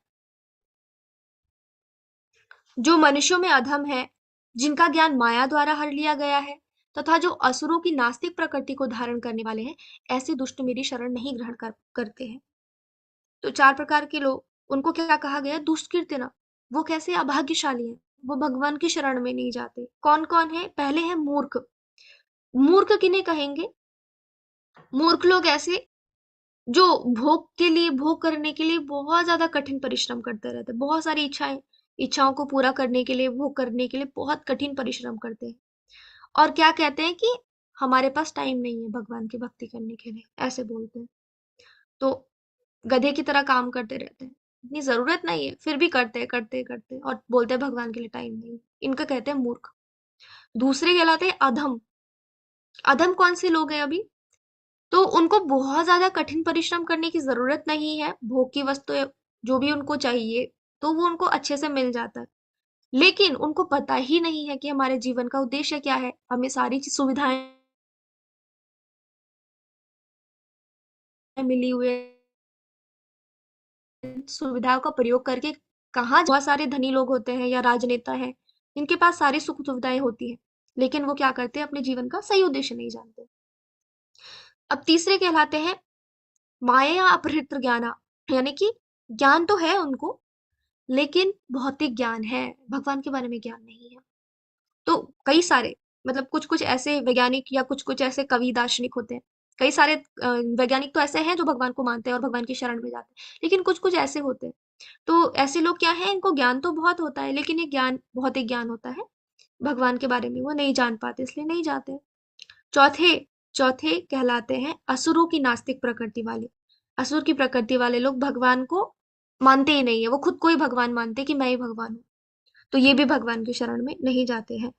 जो मनुष्यों में अधम है, जिनका ज्ञान माया द्वारा हर लिया गया है, तथा जो असुरों की नास्तिक प्रकृति को धारण करने वाले हैं, ऐसे दुष्ट मेरी शरण नहीं ग्रहण करते हैं। तो 4 प्रकार के लोग, उनको क्या कहा गया? दुष्कृत्य। वो कैसे? अभाग्यशाली हैं, वो भगवान की शरण में नहीं जाते। कौन कौन है? पहले है मूर्ख। मूर्ख किन्हें कहेंगे? मूर्ख लोग ऐसे जो भोग के लिए, भोग करने के लिए बहुत ज्यादा कठिन परिश्रम करते रहते हैं। बहुत सारी इच्छाओं को पूरा करने के लिए, भोग करने के लिए बहुत कठिन परिश्रम करते हैं। और क्या कहते हैं कि हमारे पास टाइम नहीं है भगवान की भक्ति करने के लिए, ऐसे बोलते हैं। तो गधे की तरह काम करते रहते हैं, इतनी जरूरत नहीं है फिर भी करते और बोलते हैं भगवान के लिए टाइम नहीं है। इनका कहते हैं मूर्ख। दूसरे कहलाते हैं अधम। अधम कौन से लोग हैं अभी? तो उनको बहुत ज्यादा कठिन परिश्रम करने की जरूरत नहीं है, भोग की वस्तु जो भी उनको चाहिए तो वो उनको अच्छे से मिल जाता है। लेकिन उनको पता ही नहीं है कि हमारे जीवन का उद्देश्य क्या है, हमें सारी सुविधाएं मिली हुई है, सुविधाओं का प्रयोग करके कहाँ बहुत सारे धनी लोग होते हैं या राजनेता हैं, इनके पास सारी सुख सुविधाएं होती हैं, लेकिन वो क्या करते हैं? अपने जीवन का सही उद्देश्य नहीं जानते। अब तीसरे कहलाते हैं माया अपहृत ज्ञाना, यानी कि ज्ञान तो है उनको, लेकिन भौतिक ज्ञान है, भगवान के बारे में ज्ञान नहीं है। तो कई सारे, मतलब कुछ कुछ ऐसे वैज्ञानिक या कुछ कुछ ऐसे कवि दार्शनिक होते हैं। कई सारे वैज्ञानिक तो ऐसे हैं जो भगवान को मानते हैं और भगवान की शरण में जाते हैं, लेकिन कुछ कुछ ऐसे होते हैं। तो ऐसे लोग क्या है, इनको ज्ञान तो बहुत होता है, लेकिन ये ज्ञान भौतिक ज्ञान होता है, भगवान के बारे में वो नहीं जान पाते, इसलिए नहीं जाते। चौथे चौथे कहलाते हैं असुरों की नास्तिक प्रकृति वाले। असुर की प्रकृति वाले लोग भगवान को मानते ही नहीं है, वो खुद को ही भगवान मानते कि मैं ही भगवान हूँ। तो ये भी भगवान की शरण में नहीं जाते हैं।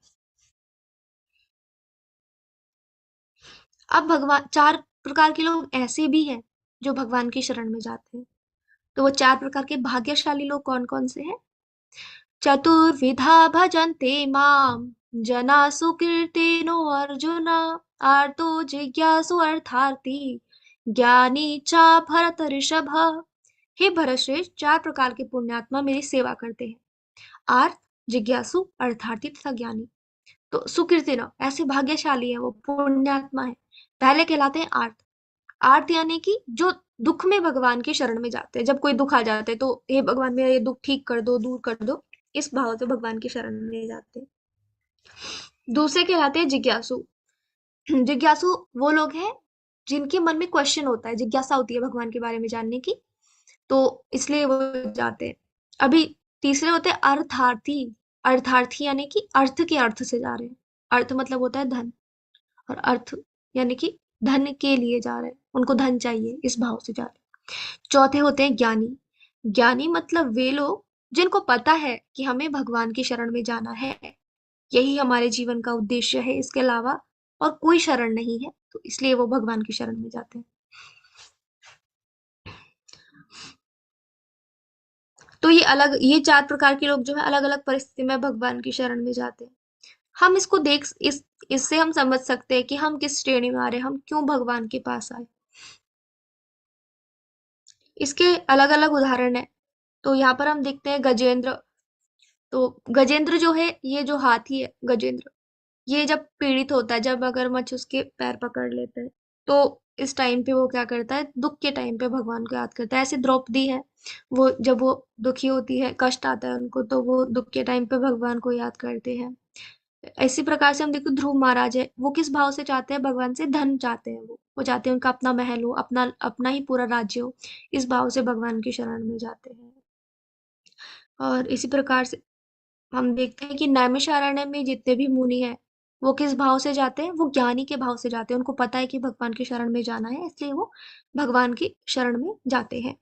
अब भगवान 4 प्रकार के लोग ऐसे भी हैं जो भगवान की शरण में जाते हैं। तो वो 4 प्रकार के भाग्यशाली लोग कौन-कौन से हैं? चतुर्विधा भजन्ते माम जना सुकृतिनो अर्जुन आर्तो जिज्ञासु अर्थार्थी ज्ञानी च भरत ऋषभ। हे भरतश्रेष्ठ, 4 प्रकार के पुण्यात्मा मेरी सेवा करते हैं, आर्त, जिज्ञासु, अर्थार्थी तथा ज्ञानी। तो सुकृतिन ऐसे भाग्यशाली है, वो पुण्यात्मा है। पहले कहलाते हैं आर्त। आर्त यानी कि जो दुख में भगवान की शरण में जाते हैं। जब कोई दुख आ जाता है तो हे भगवान मेरा ये दुख ठीक कर दो, दूर कर दो, इस भाव से भगवान की शरण में जाते हैं। दूसरे कहलाते हैं जिज्ञासु। जिज्ञासु वो लोग हैं जिनके मन में क्वेश्चन होता है, जिज्ञासा होती है भगवान के बारे में जानने की, तो इसलिए वो जाते हैं। अभी तीसरे होते हैं अर्थार्थी। अर्थार्थी यानी कि अर्थ के अर्थ से जा रहे हैं। अर्थ मतलब होता है धन, और अर्थ यानी कि धन के लिए जा रहे हैं, उनको धन चाहिए, इस भाव से जा रहे हैं। चौथे होते हैं ज्ञानी। ज्ञानी मतलब वे लोग जिनको पता है कि हमें भगवान की शरण में जाना है, यही हमारे जीवन का उद्देश्य है, इसके अलावा और कोई शरण नहीं है, तो इसलिए वो भगवान की शरण में जाते हैं। तो ये 4 प्रकार के लोग जो है अलग अलग परिस्थिति में भगवान की शरण में जाते हैं। हम इसको देख इससे हम समझ सकते हैं कि हम किस श्रेणी में आ रहे हैं, हम क्यों भगवान के पास आए। इसके अलग अलग उदाहरण है। तो यहाँ पर हम देखते हैं गजेंद्र। तो गजेंद्र जो है, ये जो हाथी है गजेंद्र, ये जब पीड़ित होता है, जब मगरमच्छ उसके पैर पकड़ लेते हैं, तो इस टाइम पे वो क्या करता है, दुख के टाइम पे भगवान को याद करता है। ऐसे द्रौपदी है, वो जब वो दुखी होती है, कष्ट आता है उनको, तो वो दुख के टाइम पे भगवान को याद करते हैं। इसी प्रकार से हम देखो ध्रुव महाराज है, वो किस भाव से चाहते हैं, भगवान से धन चाहते हैं। वो चाहते हैं उनका अपना महल हो, अपना अपना ही पूरा राज्य हो, इस भाव से भगवान की शरण में जाते हैं। और इसी प्रकार से हम देखते हैं कि नैमिषारण्य में जितने भी मुनि हैं, वो किस भाव से जाते हैं, वो ज्ञानी के भाव से जाते हैं। उनको पता है कि भगवान की शरण में जाना है, इसलिए वो भगवान की शरण में जाते हैं।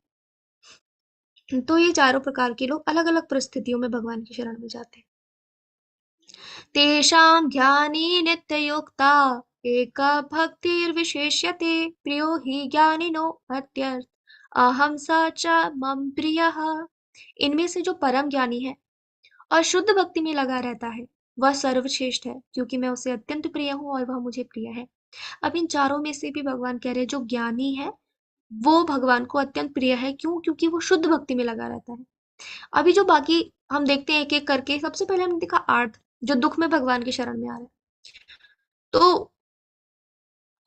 तो ये चारों प्रकार के लोग अलग अलग परिस्थितियों में भगवान की शरण में जाते हैं। तेषां ज्ञानी नित्ययुक्ता एका भक्तिर्विशेष्यते प्रियो हि ज्ञानिनो अत्यर्थ अहम स च मम प्रियः। इनमें से जो परम ज्ञानी है और शुद्ध भक्ति में लगा रहता है, वह सर्वश्रेष्ठ है, क्योंकि मैं उसे अत्यंत प्रिय हूँ और वह मुझे प्रिय है। अब इन चारों में से भी भगवान कह रहे हैं जो ज्ञानी है वो भगवान को अत्यंत प्रिय है। क्यों? क्योंकि वो शुद्ध भक्ति में लगा रहता है। अभी जो बाकी हम देखते हैं एक एक करके, सबसे पहले हमने देखा आर्थ, जो दुख में भगवान की शरण में आ रहा है। तो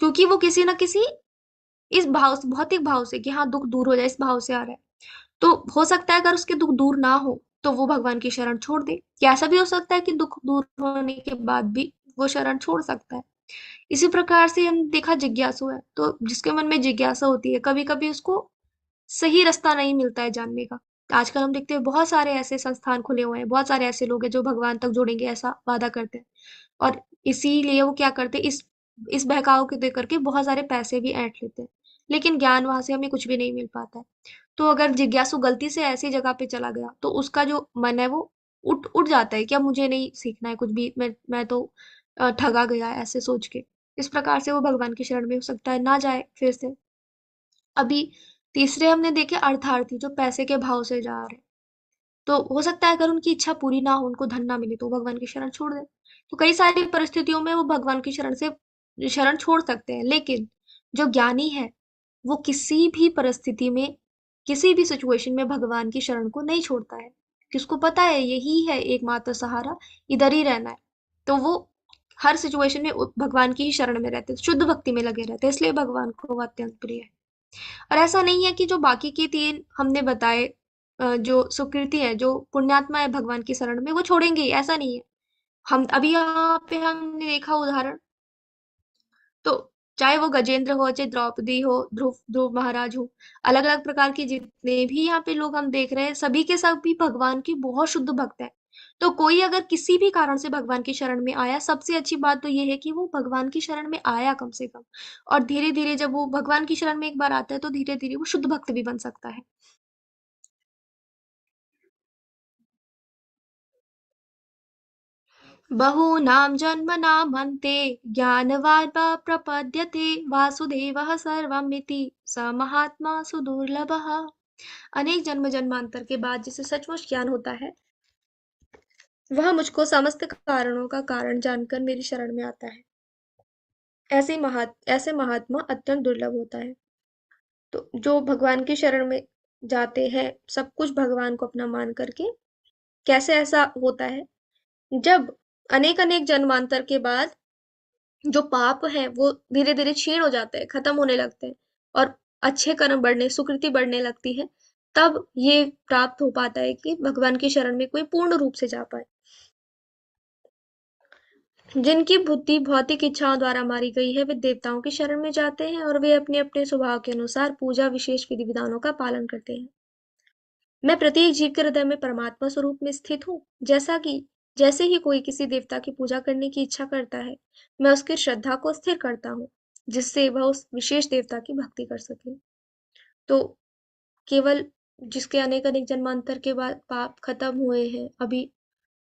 क्योंकि वो किसी ना किसी इस भाव से, भौतिक भाव से कि हाँ दुख दूर हो जाए, इस भाव से आ रहा है, तो हो सकता है अगर उसके दुख दूर ना हो तो वो भगवान की शरण छोड़ दे, या ऐसा भी हो सकता है कि दुख दूर होने के बाद भी वो शरण छोड़ सकता है। इसी प्रकार से हम देखा जिज्ञासु है, तो जिसके मन में जिज्ञासा होती है, कभी कभी उसको सही रास्ता नहीं मिलता है जानने का। तो आजकल हम देखते हैं बहुत सारे ऐसे संस्थान खुले हुए हैं, बहुत सारे ऐसे लोग हैं जो भगवान तक जोड़ेंगे ऐसा वादा करते हैं, और इसीलिए वो क्या करते हैं, इस बहकाव को दे करके बहुत सारे पैसे भी ऐंठ लेते हैं, लेकिन ज्ञान वहां से हमें कुछ भी नहीं मिल पाता है। तो अगर जिज्ञासु गलती से ऐसी जगह पे चला गया तो उसका जो मन है वो उठ उठ जाता है कि अब मुझे नहीं सीखना है कुछ भी, मैं तो ठगा गया ऐसे सोच के। इस प्रकार से वो भगवान की शरण में हो सकता है ना जाए फिर से। अभी तीसरे हमने देखे अर्थार्थी, जो पैसे के भाव से जा रहे हैं। तो हो सकता है अगर उनकी इच्छा पूरी ना हो, उनको धन ना मिले, तो वो भगवान की शरण छोड़ दे। तो कई सारी परिस्थितियों में वो भगवान की शरण छोड़ सकते हैं, लेकिन जो ज्ञानी है वो किसी भी परिस्थिति में, किसी भी सिचुएशन में भगवान की शरण को नहीं छोड़ता है, कि उसको पता है यही है एकमात्र सहारा, इधर ही रहना है। तो वो हर सिचुएशन में भगवान की ही शरण में रहते हैं, शुद्ध भक्ति में लगे रहते हैं, इसलिए भगवान को वो अत्यंत प्रिय है। और ऐसा नहीं है कि जो बाकी के 3 हमने बताए, जो सुकृति है, जो पुण्यात्मा है भगवान की शरण में, वो छोड़ेंगे ही, ऐसा नहीं है। हम अभी यहाँ पे हमने देखा उदाहरण, तो चाहे वो गजेंद्र हो, चाहे द्रौपदी हो, ध्रुव ध्रुव महाराज हो, अलग अलग प्रकार के जितने भी यहाँ पे लोग हम देख रहे हैं, सभी के सभी भगवान के बहुत शुद्ध भक्त है। तो कोई अगर किसी भी कारण से भगवान की शरण में आया, सबसे अच्छी बात तो ये है कि वो भगवान की शरण में आया कम से कम, और धीरे धीरे जब वो भगवान की शरण में एक बार आता है तो धीरे धीरे वो शुद्ध भक्त भी बन सकता है। बहूनां जन्मनामन्ते ज्ञानवान् प्रपद्यते वासुदेवः सर्वमिति स महात्मा सुदुर्लभः। अनेक जन्म जन्मांतर के बाद जिसे सचमुच ज्ञान होता है वह मुझको समस्त कारणों का कारण जानकर मेरी शरण में आता है। ऐसे महात्मा अत्यंत दुर्लभ होता है। तो जो भगवान की शरण में जाते हैं सब कुछ भगवान को अपना मान करके, कैसे ऐसा होता है? जब अनेक अनेक जन्मांतर के बाद जो पाप हैं वो धीरे धीरे क्षीण हो जाते हैं, खत्म होने लगते हैं और अच्छे कर्म बढ़ने, सुकृति बढ़ने लगती है, तब ये प्राप्त हो पाता है कि भगवान की शरण में कोई पूर्ण रूप से जा पाए। जिनकी बुद्धि भौतिक इच्छाओं द्वारा मारी गई है वे देवताओं की शरण में जाते हैं और वे अपने अपने स्वभाव के अनुसार पूजा विशेष विधि विधानों का पालन करते हैं। मैं प्रत्येक जीव के हृदय में परमात्मा स्वरूप में स्थित हूँ। जैसे ही कोई किसी देवता की पूजा करने की इच्छा करता है मैं उसकी श्रद्धा को स्थिर करता हूँ जिससे वह उस विशेष देवता की भक्ति कर सके। तो केवल जिसके अनेक अनेक जन्मांतर के बाद पाप खत्म हुए हैं अभी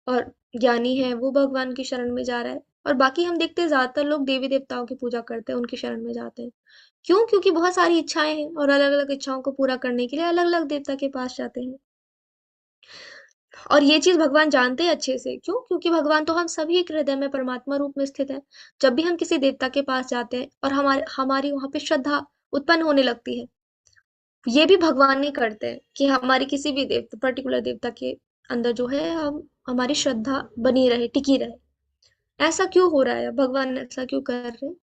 और ज्ञानी है वो भगवान की शरण में जा रहा है, और बाकी हम देखते हैं ज्यादातर लोग देवी देवताओं की पूजा करते हैं, उनकी शरण में जाते हैं। क्यों? क्योंकि बहुत सारी इच्छाएं हैं और अलग अलग इच्छाओं को पूरा करने के लिए अलग अलग देवता के पास जाते हैं। और ये चीज भगवान जानते हैं अच्छे से। क्यों? क्योंकि भगवान तो हम सभी के हृदय में परमात्मा रूप में स्थित है। जब भी हम किसी देवता के पास जाते हैं और हमारे हमारी वहां पे श्रद्धा उत्पन्न होने लगती है, ये भी भगवान ही करते हैं कि हमारी किसी भी देवता पर्टिकुलर देवता के अंदर जो है हम हमारी श्रद्धा बनी रहे, टिकी रहे। ऐसा क्यों हो रहा है? भगवान ऐसा क्यों कर रहे हैं?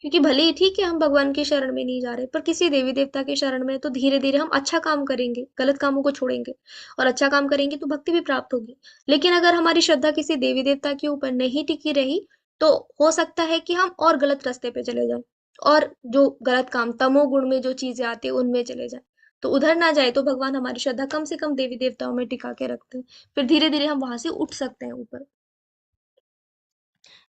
क्योंकि भले ही ठीक है हम भगवान की शरण में नहीं जा रहे, पर किसी देवी देवता की शरण में तो धीरे धीरे हम अच्छा काम करेंगे, गलत कामों को छोड़ेंगे और अच्छा काम करेंगे तो भक्ति भी प्राप्त होगी। लेकिन अगर हमारी श्रद्धा किसी देवी देवता के ऊपर नहीं टिकी रही तो हो सकता है कि हम और गलत रास्ते पे चले जाएं और जो गलत काम तमोगुण में जो चीजें आती है उनमें चले जाए, तो उधर ना जाए। तो भगवान हमारी श्रद्धा कम से कम देवी देवताओं में टिका के रखते हैं, फिर धीरे धीरे हम वहां से उठ सकते हैं ऊपर।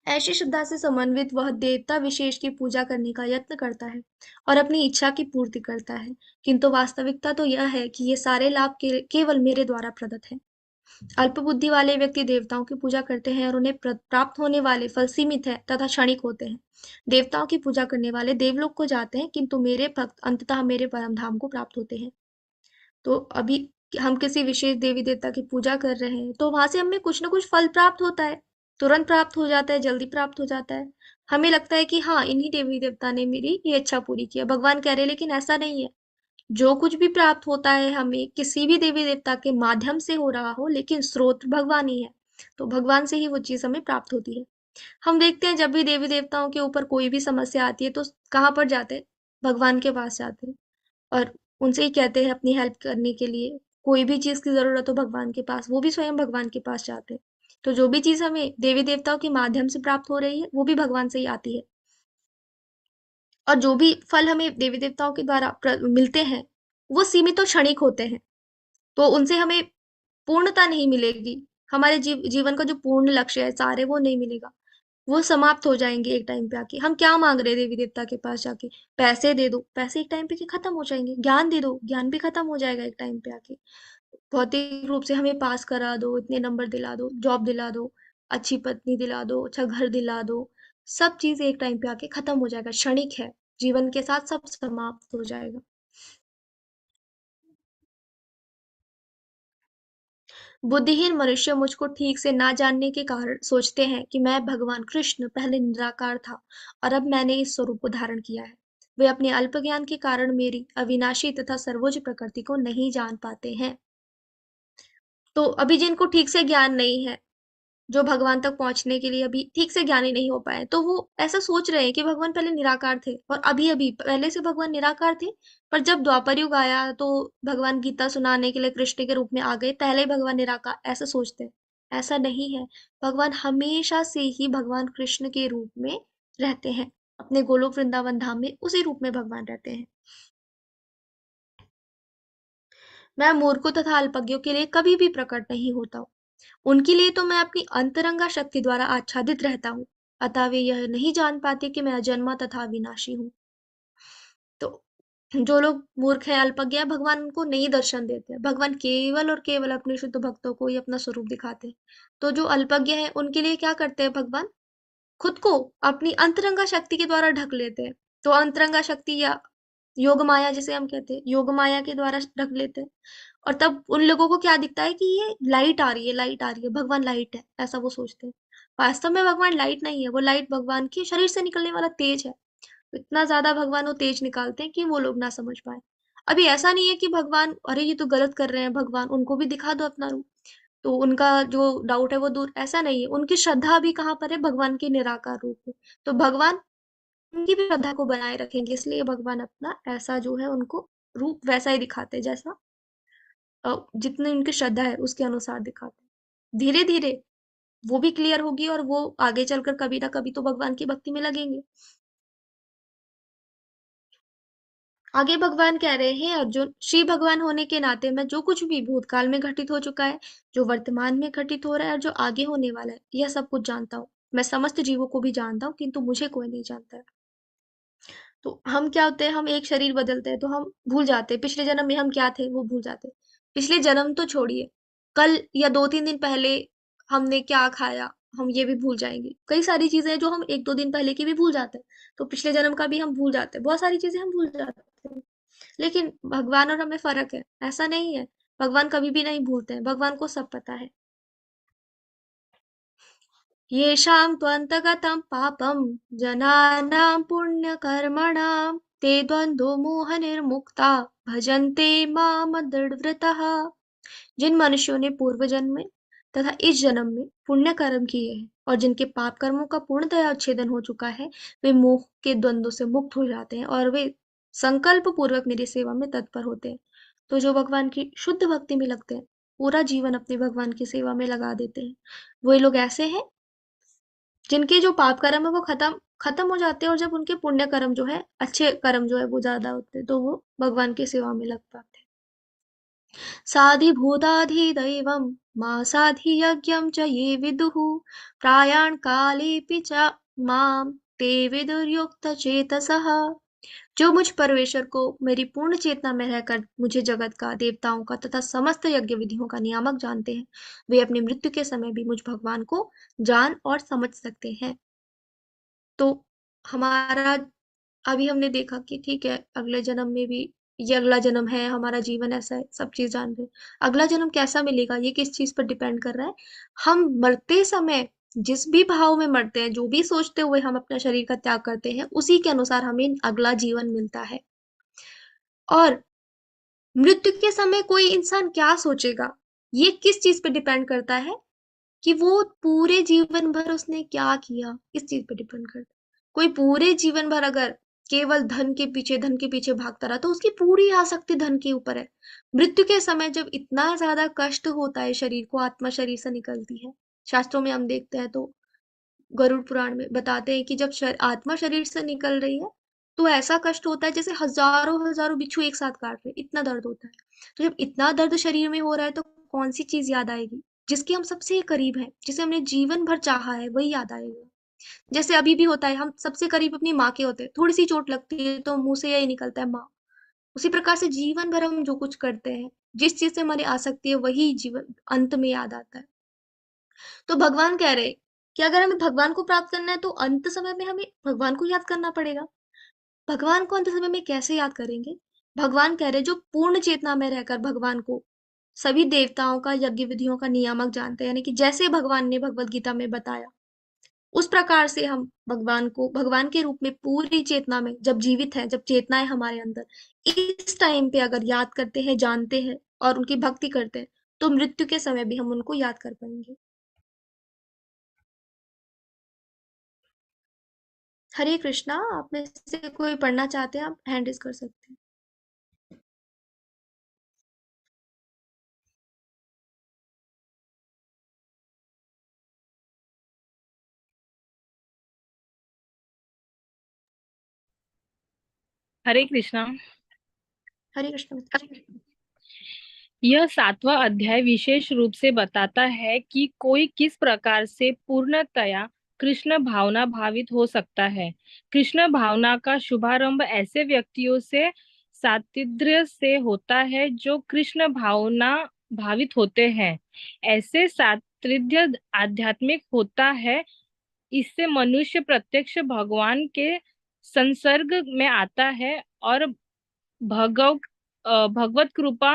ऐसी श्रद्धा से समन्वित वह देवता विशेष की पूजा करने का यत्न करता है और अपनी इच्छा की पूर्ति करता है, किंतु वास्तविकता तो यह है कि ये सारे लाभ केवल मेरे द्वारा प्रदत्त हैं। अल्प बुद्धि वाले व्यक्ति देवताओं की पूजा करते हैं और उन्हें प्राप्त होने वाले फल सीमित है तथा क्षणिक होते हैं। देवताओं की पूजा करने वाले देवलोक को जाते हैं, किंतु मेरे भक्त अंततः मेरे परम धाम को प्राप्त होते हैं। तो अभी हम किसी विशेष देवी देवता की पूजा कर रहे हैं तो वहां से हमें कुछ ना कुछ फल प्राप्त होता है, तुरंत प्राप्त हो जाता है, जल्दी प्राप्त हो जाता है। हमें लगता है कि हाँ इन्हीं देवी देवता ने मेरी ये इच्छा पूरी की है, भगवान कह रहे हैं, लेकिन ऐसा नहीं है। जो कुछ भी प्राप्त होता है हमें किसी भी देवी देवता के माध्यम से हो रहा हो, लेकिन स्रोत भगवान ही है, तो भगवान से ही वो चीज हमें प्राप्त होती है। हम देखते हैं जब भी देवी देवताओं के ऊपर कोई भी समस्या आती है तो कहाँ पर जाते हैं? भगवान के पास जाते हैं और उनसे ही कहते हैं अपनी हेल्प करने के लिए। कोई भी चीज की जरूरत हो भगवान के पास, वो भी स्वयं भगवान के पास जाते हैं। तो जो भी चीज हमें देवी देवताओं के माध्यम से प्राप्त हो रही है वो भी भगवान से ही आती है, और जो भी फल हमें देवी देवताओं के द्वारा मिलते हैं वो सीमित और क्षणिक होते हैं, तो उनसे हमें पूर्णता नहीं मिलेगी। हमारे जीवन का जो पूर्ण लक्ष्य है सारे वो नहीं मिलेगा, वो समाप्त हो जाएंगे एक टाइम पे आके। हम क्या मांग रहे हैं देवी देवता के पास जाके? पैसे दे दो, पैसे एक टाइम पे के खत्म हो जाएंगे। ज्ञान दे दो, ज्ञान भी खत्म हो जाएगा एक टाइम पे आके। भौतिक रूप से हमें पास करा दो, इतने नंबर दिला दो, जॉब दिला दो, अच्छी पत्नी दिला दो, अच्छा घर दिला दो, सब चीज एक टाइम पे आके खत्म हो जाएगा, क्षणिक है। जीवन के साथ सब समाप्त हो जाएगा। बुद्धिहीन मनुष्य मुझको ठीक से ना जानने के कारण सोचते हैं कि मैं भगवान कृष्ण पहले निराकार था और अब मैंने इस स्वरूप को धारण किया है। वे अपने अल्प ज्ञान के कारण मेरी अविनाशी तथा सर्वोच्च प्रकृति को नहीं जान पाते हैं। तो अभी जिनको ठीक से ज्ञान नहीं है, जो भगवान तक पहुंचने के लिए अभी ठीक से ज्ञानी नहीं हो पाए, तो वो ऐसा सोच रहे हैं कि भगवान पहले निराकार थे और अभी अभी पहले से भगवान निराकार थे, पर जब द्वापर युग आया तो भगवान गीता सुनाने के लिए कृष्ण के रूप में आ गए, पहले ही भगवान निराकार, ऐसा सोचते हैं। ऐसा नहीं है। भगवान हमेशा से ही भगवान कृष्ण के रूप में रहते हैं, अपने गोलोक वृंदावन धाम में उसी रूप में भगवान रहते हैं। मैं मूर्खों तथा अल्पज्ञों के लिए कभी भी प्रकट नहीं होता हूँ, उनके लिए तो मैं अपनी अंतरंगा शक्ति द्वारा आच्छादित रहता हूँ, अतः वे यह नहीं जान पाते कि मैं अजन्मा तथा विनाशी हूँ। तो जो लोग मूर्ख हैं, अल्पज्ञ हैं, भगवान उनको नहीं दर्शन देते हैं। भगवान केवल और केवल अपने शुद्ध भक्तों को ही अपना स्वरूप दिखाते हैं। तो जो अल्पज्ञ हैं उनके लिए क्या करते हैं भगवान? खुद को अपनी अंतरंगा शक्ति के द्वारा ढक लेते हैं। तो अंतरंगा शक्ति या योग माया जिसे हम कहते हैं, योग माया के द्वारा ढक लेते हैं। और तब उन लोगों को क्या दिखता है कि ये लाइट आ रही है, लाइट आ रही है, भगवान लाइट है, ऐसा वो सोचते हैं। वास्तव में भगवान लाइट नहीं है, वो लाइट भगवान के शरीर से निकलने वाला तेज है। इतना ज्यादा भगवान वो तेज निकालते हैं कि वो लोग ना समझ पाए। अभी ऐसा नहीं है कि भगवान अरे ये तो गलत कर रहे हैं, भगवान उनको भी दिखा दो अपना रूप, तो उनका जो डाउट है वो दूर, ऐसा नहीं है। उनकी श्रद्धा अभी कहाँ पर है? भगवान के निराकार रूप में। तो भगवान उनकी भी श्रद्धा को बनाए रखेंगे, इसलिए भगवान अपना ऐसा जो है उनको रूप वैसा ही दिखाते हैं, जैसा जितनी उनकी श्रद्धा है उसके अनुसार दिखाते हैं। धीरे धीरे वो भी क्लियर होगी और वो आगे चलकर कभी ना कभी तो भगवान की भक्ति में लगेंगे। आगे भगवान कह रहे हैं, अर्जुन श्री भगवान होने के नाते मैं जो कुछ भी भूतकाल में घटित हो चुका है, जो वर्तमान में घटित हो रहा है और जो आगे होने वाला है, यह सब कुछ जानता हूँ। मैं समस्त जीवों को भी जानता हूँ, किंतु मुझे कोई नहीं जानता है। तो हम क्या होते हैं, हम एक शरीर बदलते हैं तो हम भूल जाते हैं पिछले जन्म में हम क्या थे, वो भूल जाते हैं। पिछले जन्म तो छोड़िए, कल या 2-3 दिन पहले हमने क्या खाया, हम ये भी भूल जाएंगे। कई सारी चीजें हैं जो हम 1-2 दिन पहले की भी भूल जाते हैं। तो पिछले जन्म का भी हम भूल जाते हैं, बहुत सारी चीजें हम भूल जाते हैं। लेकिन भगवान और हमें फर्क है, ऐसा नहीं है। भगवान कभी भी नहीं भूलते हैं, भगवान को सब पता है। येषां त्वन्तगतं पापं जनानां पुण्यकर्मणां ते द्वन्द्वमोहनिर्मुक्ता भजन्ते मां दृढ़व्रतः। जिन मनुष्यों ने पूर्व जन्म में तथा इस जन्म में पुण्य कर्म किए हैं और जिनके पाप कर्मों का पूर्णतया उच्छेदन हो चुका है, वे मोह के द्वंद्व से मुक्त हो जाते हैं और वे संकल्प पूर्वक मेरी सेवा में तत्पर होते हैं। तो जो भगवान की शुद्ध भक्ति में लगते हैं, पूरा जीवन अपने भगवान की सेवा में लगा देते हैं, वही लोग ऐसे हैं जिनके जो पाप कर्म है वो खत्म खत्म हो जाते हैं, और जब उनके पुण्य कर्म जो है, अच्छे कर्म जो है वो ज्यादा होते हैं, तो वो भगवान की सेवा में लग पाते हैं। साधिभूताधिदैवं मासाधियज्ञं च ये विदुः प्रायान् कालेऽपि च मां ते विदुर्युक्तचेतसः। जो मुझ परमेश्वर को मेरी पूर्ण चेतना में रहकर मुझे जगत का, देवताओं का तथा समस्त यज्ञ विधियों का नियामक जानते हैं, वे अपनी मृत्यु के समय भी मुझ भगवान को जान और समझ सकते हैं। तो हमारा अभी हमने देखा कि ठीक है, अगले जन्म में भी ये अगला जन्म है, हमारा जीवन ऐसा है, सब चीज जान रहे हैं। अगला जन्म कैसा मिलेगा ये किस चीज पर डिपेंड कर रहा है? हम मरते समय जिस भी भाव में मरते हैं, जो भी सोचते हुए हम अपना शरीर का त्याग करते हैं, उसी के अनुसार हमें अगला जीवन मिलता है। और मृत्यु के समय कोई इंसान क्या सोचेगा, ये किस चीज पे डिपेंड करता है? कि वो पूरे जीवन भर उसने क्या किया, इस चीज पे डिपेंड करता है। कोई पूरे जीवन भर अगर केवल धन के पीछे भागता रहा, तो उसकी पूरी आसक्ति धन के ऊपर है। मृत्यु के समय जब इतना ज्यादा कष्ट होता है शरीर को, आत्मा शरीर से निकलती है। शास्त्रों में हम देखते हैं तो गरुड़ पुराण में बताते हैं कि जब आत्मा शरीर से निकल रही है, तो ऐसा कष्ट होता है जैसे हजारों हजारों बिच्छू एक साथ काट रहे हैं, इतना दर्द होता है। तो जब इतना दर्द शरीर में हो रहा है, तो कौन सी चीज याद आएगी? जिसके हम सबसे करीब हैं, जिसे हमने जीवन भर चाहा है, वही याद आएगा। जैसे अभी भी होता है, हम सबसे करीब अपनी माँ के होते हैं, थोड़ी सी चोट लगती है तो मुंह से यही निकलता है माँ। उसी प्रकार से जीवन भर हम जो कुछ करते हैं, जिस चीज से हमारी आसक्ति है, वही जीवन अंत में याद आता है। तो भगवान कह रहे हैं कि अगर हमें भगवान को प्राप्त करना है, तो अंत समय में हमें भगवान को याद करना पड़ेगा। भगवान को अंत समय में कैसे याद करेंगे? भगवान कह रहे हैं, जो पूर्ण चेतना में रहकर भगवान को, सभी देवताओं का, यज्ञ विधियों का नियामक जानते हैं, यानी कि जैसे भगवान ने भगवत गीता में बताया, उस प्रकार से हम भगवान को भगवान के रूप में पूरी चेतना में जब जीवित है, जब चेतना है हमारे अंदर, इस टाइम पे अगर याद करते हैं, जानते हैं और उनकी भक्ति करते हैं, तो मृत्यु के समय भी हम उनको याद कर पाएंगे। हरे कृष्णा। आप में से कोई पढ़ना चाहते हैं, आप हैंड रेज कर सकते हैं। हरे कृष्णा। हरे कृष्ण। यह 7वां अध्याय विशेष रूप से बताता है कि कोई किस प्रकार से पूर्णतया कृष्ण भावना भावित हो सकता है। कृष्ण भावना का शुभारंभ ऐसे व्यक्तियों से सातिद्र्य से होता है जो कृष्ण भावना भावित होते हैं। ऐसे सातिद्र्य आध्यात्मिक होता है। इससे मनुष्य प्रत्यक्ष भगवान के संसर्ग में आता है और भगवत कृपा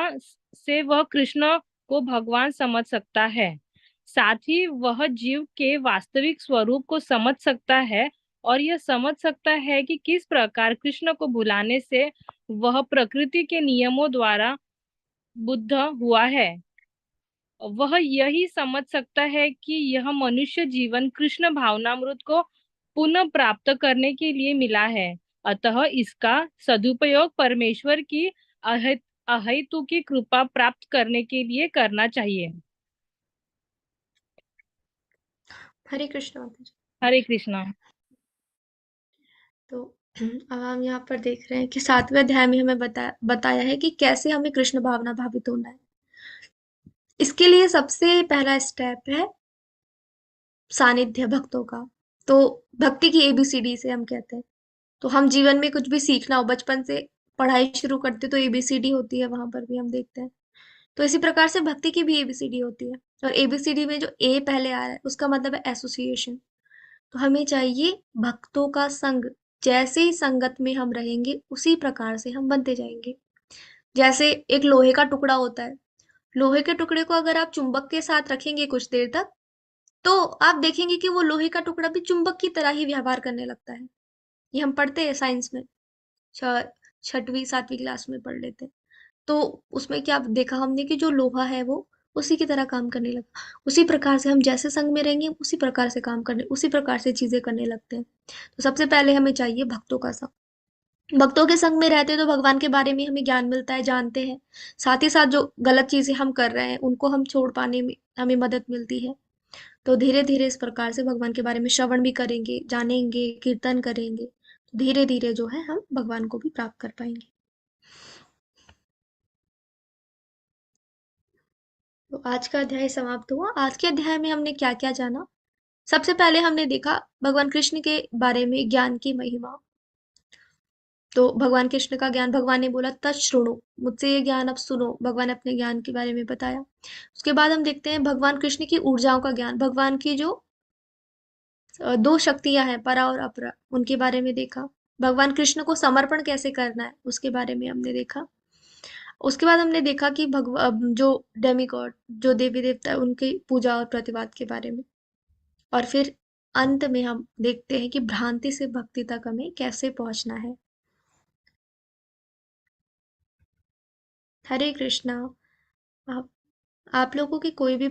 से वह कृष्ण को भगवान समझ सकता है। साथ ही वह जीव के वास्तविक स्वरूप को समझ सकता है और यह समझ सकता है कि किस प्रकार कृष्ण को भुलाने से वह प्रकृति के नियमों द्वारा बुद्ध हुआ है। वह यही समझ सकता है कि यह मनुष्य जीवन कृष्ण भावनामृत को पुनः प्राप्त करने के लिए मिला है, अतः इसका सदुपयोग परमेश्वर की अहेतुकी कृपा प्राप्त करने के लिए करना चाहिए। हरे कृष्ण माता जी। हरे कृष्णा। तो अब हम यहाँ पर देख रहे हैं कि 7वें अध्याय में हमें बताया है कि कैसे हमें कृष्ण भावना भावित होना है। इसके लिए सबसे पहला स्टेप है सानिध्य भक्तों का। तो भक्ति की एबीसीडी से हम कहते हैं। तो हम जीवन में कुछ भी सीखना हो, बचपन से पढ़ाई शुरू करते तो एबीसीडी होती है, वहां पर भी हम देखते हैं। तो इसी प्रकार से भक्ति की भी एबीसीडी होती है, और एबीसीडी में जो ए पहले आ रहा है उसका मतलब है एसोसिएशन। तो हमें चाहिए भक्तों का संग। जैसे ही संगत में हम रहेंगे उसी प्रकार से हम बनते जाएंगे। जैसे एक लोहे का टुकड़ा होता है, लोहे के टुकड़े को अगर आप चुंबक के साथ रखेंगे कुछ देर तक, तो आप देखेंगे कि वो लोहे का टुकड़ा भी चुंबक की तरह ही व्यवहार करने लगता है। ये हम पढ़ते हैं साइंस में, 6वीं 7वीं क्लास में पढ़ लेते हैं। तो उसमें क्या देखा हमने कि जो लोहा है वो उसी की तरह काम करने लगा। उसी प्रकार से हम जैसे संग में रहेंगे उसी प्रकार से काम करने, उसी प्रकार से चीजें करने लगते हैं। तो सबसे पहले हमें चाहिए भक्तों का संग। भक्तों के संग में रहते तो भगवान के बारे में हमें ज्ञान मिलता है, जानते हैं। साथ ही साथ जो गलत चीजें हम कर रहे हैं उनको हम छोड़ पाने में हमें मदद मिलती है। तो धीरे धीरे इस प्रकार से भगवान के बारे में श्रवण भी करेंगे, जानेंगे, कीर्तन करेंगे, तो धीरे धीरे जो है हम भगवान को भी प्राप्त कर पाएंगे। तो आज का अध्याय समाप्त हुआ। आज के अध्याय में हमने क्या क्या जाना? सबसे पहले हमने देखा भगवान कृष्ण के बारे में ज्ञान की महिमा। तो भगवान कृष्ण का ज्ञान, भगवान ने बोला तच्छृणु, मुझसे ये ज्ञान अब सुनो। भगवान ने अपने ज्ञान के बारे में बताया। उसके बाद हम देखते हैं भगवान कृष्ण की ऊर्जाओं का ज्ञान, भगवान की जो 2 शक्तियां हैं, परा और अपरा, उनके बारे में देखा। भगवान कृष्ण को समर्पण कैसे करना है उसके बारे में हमने देखा। उसके बाद हमने देखा कि जो डेमिगॉड, जो देवी देवता है, उनकी पूजा और प्रतिवाद के बारे में। और फिर अंत में हम देखते हैं कि भ्रांति से भक्ति तक हमें कैसे पहुंचना है। हरे कृष्णा। आप लोगों की कोई भी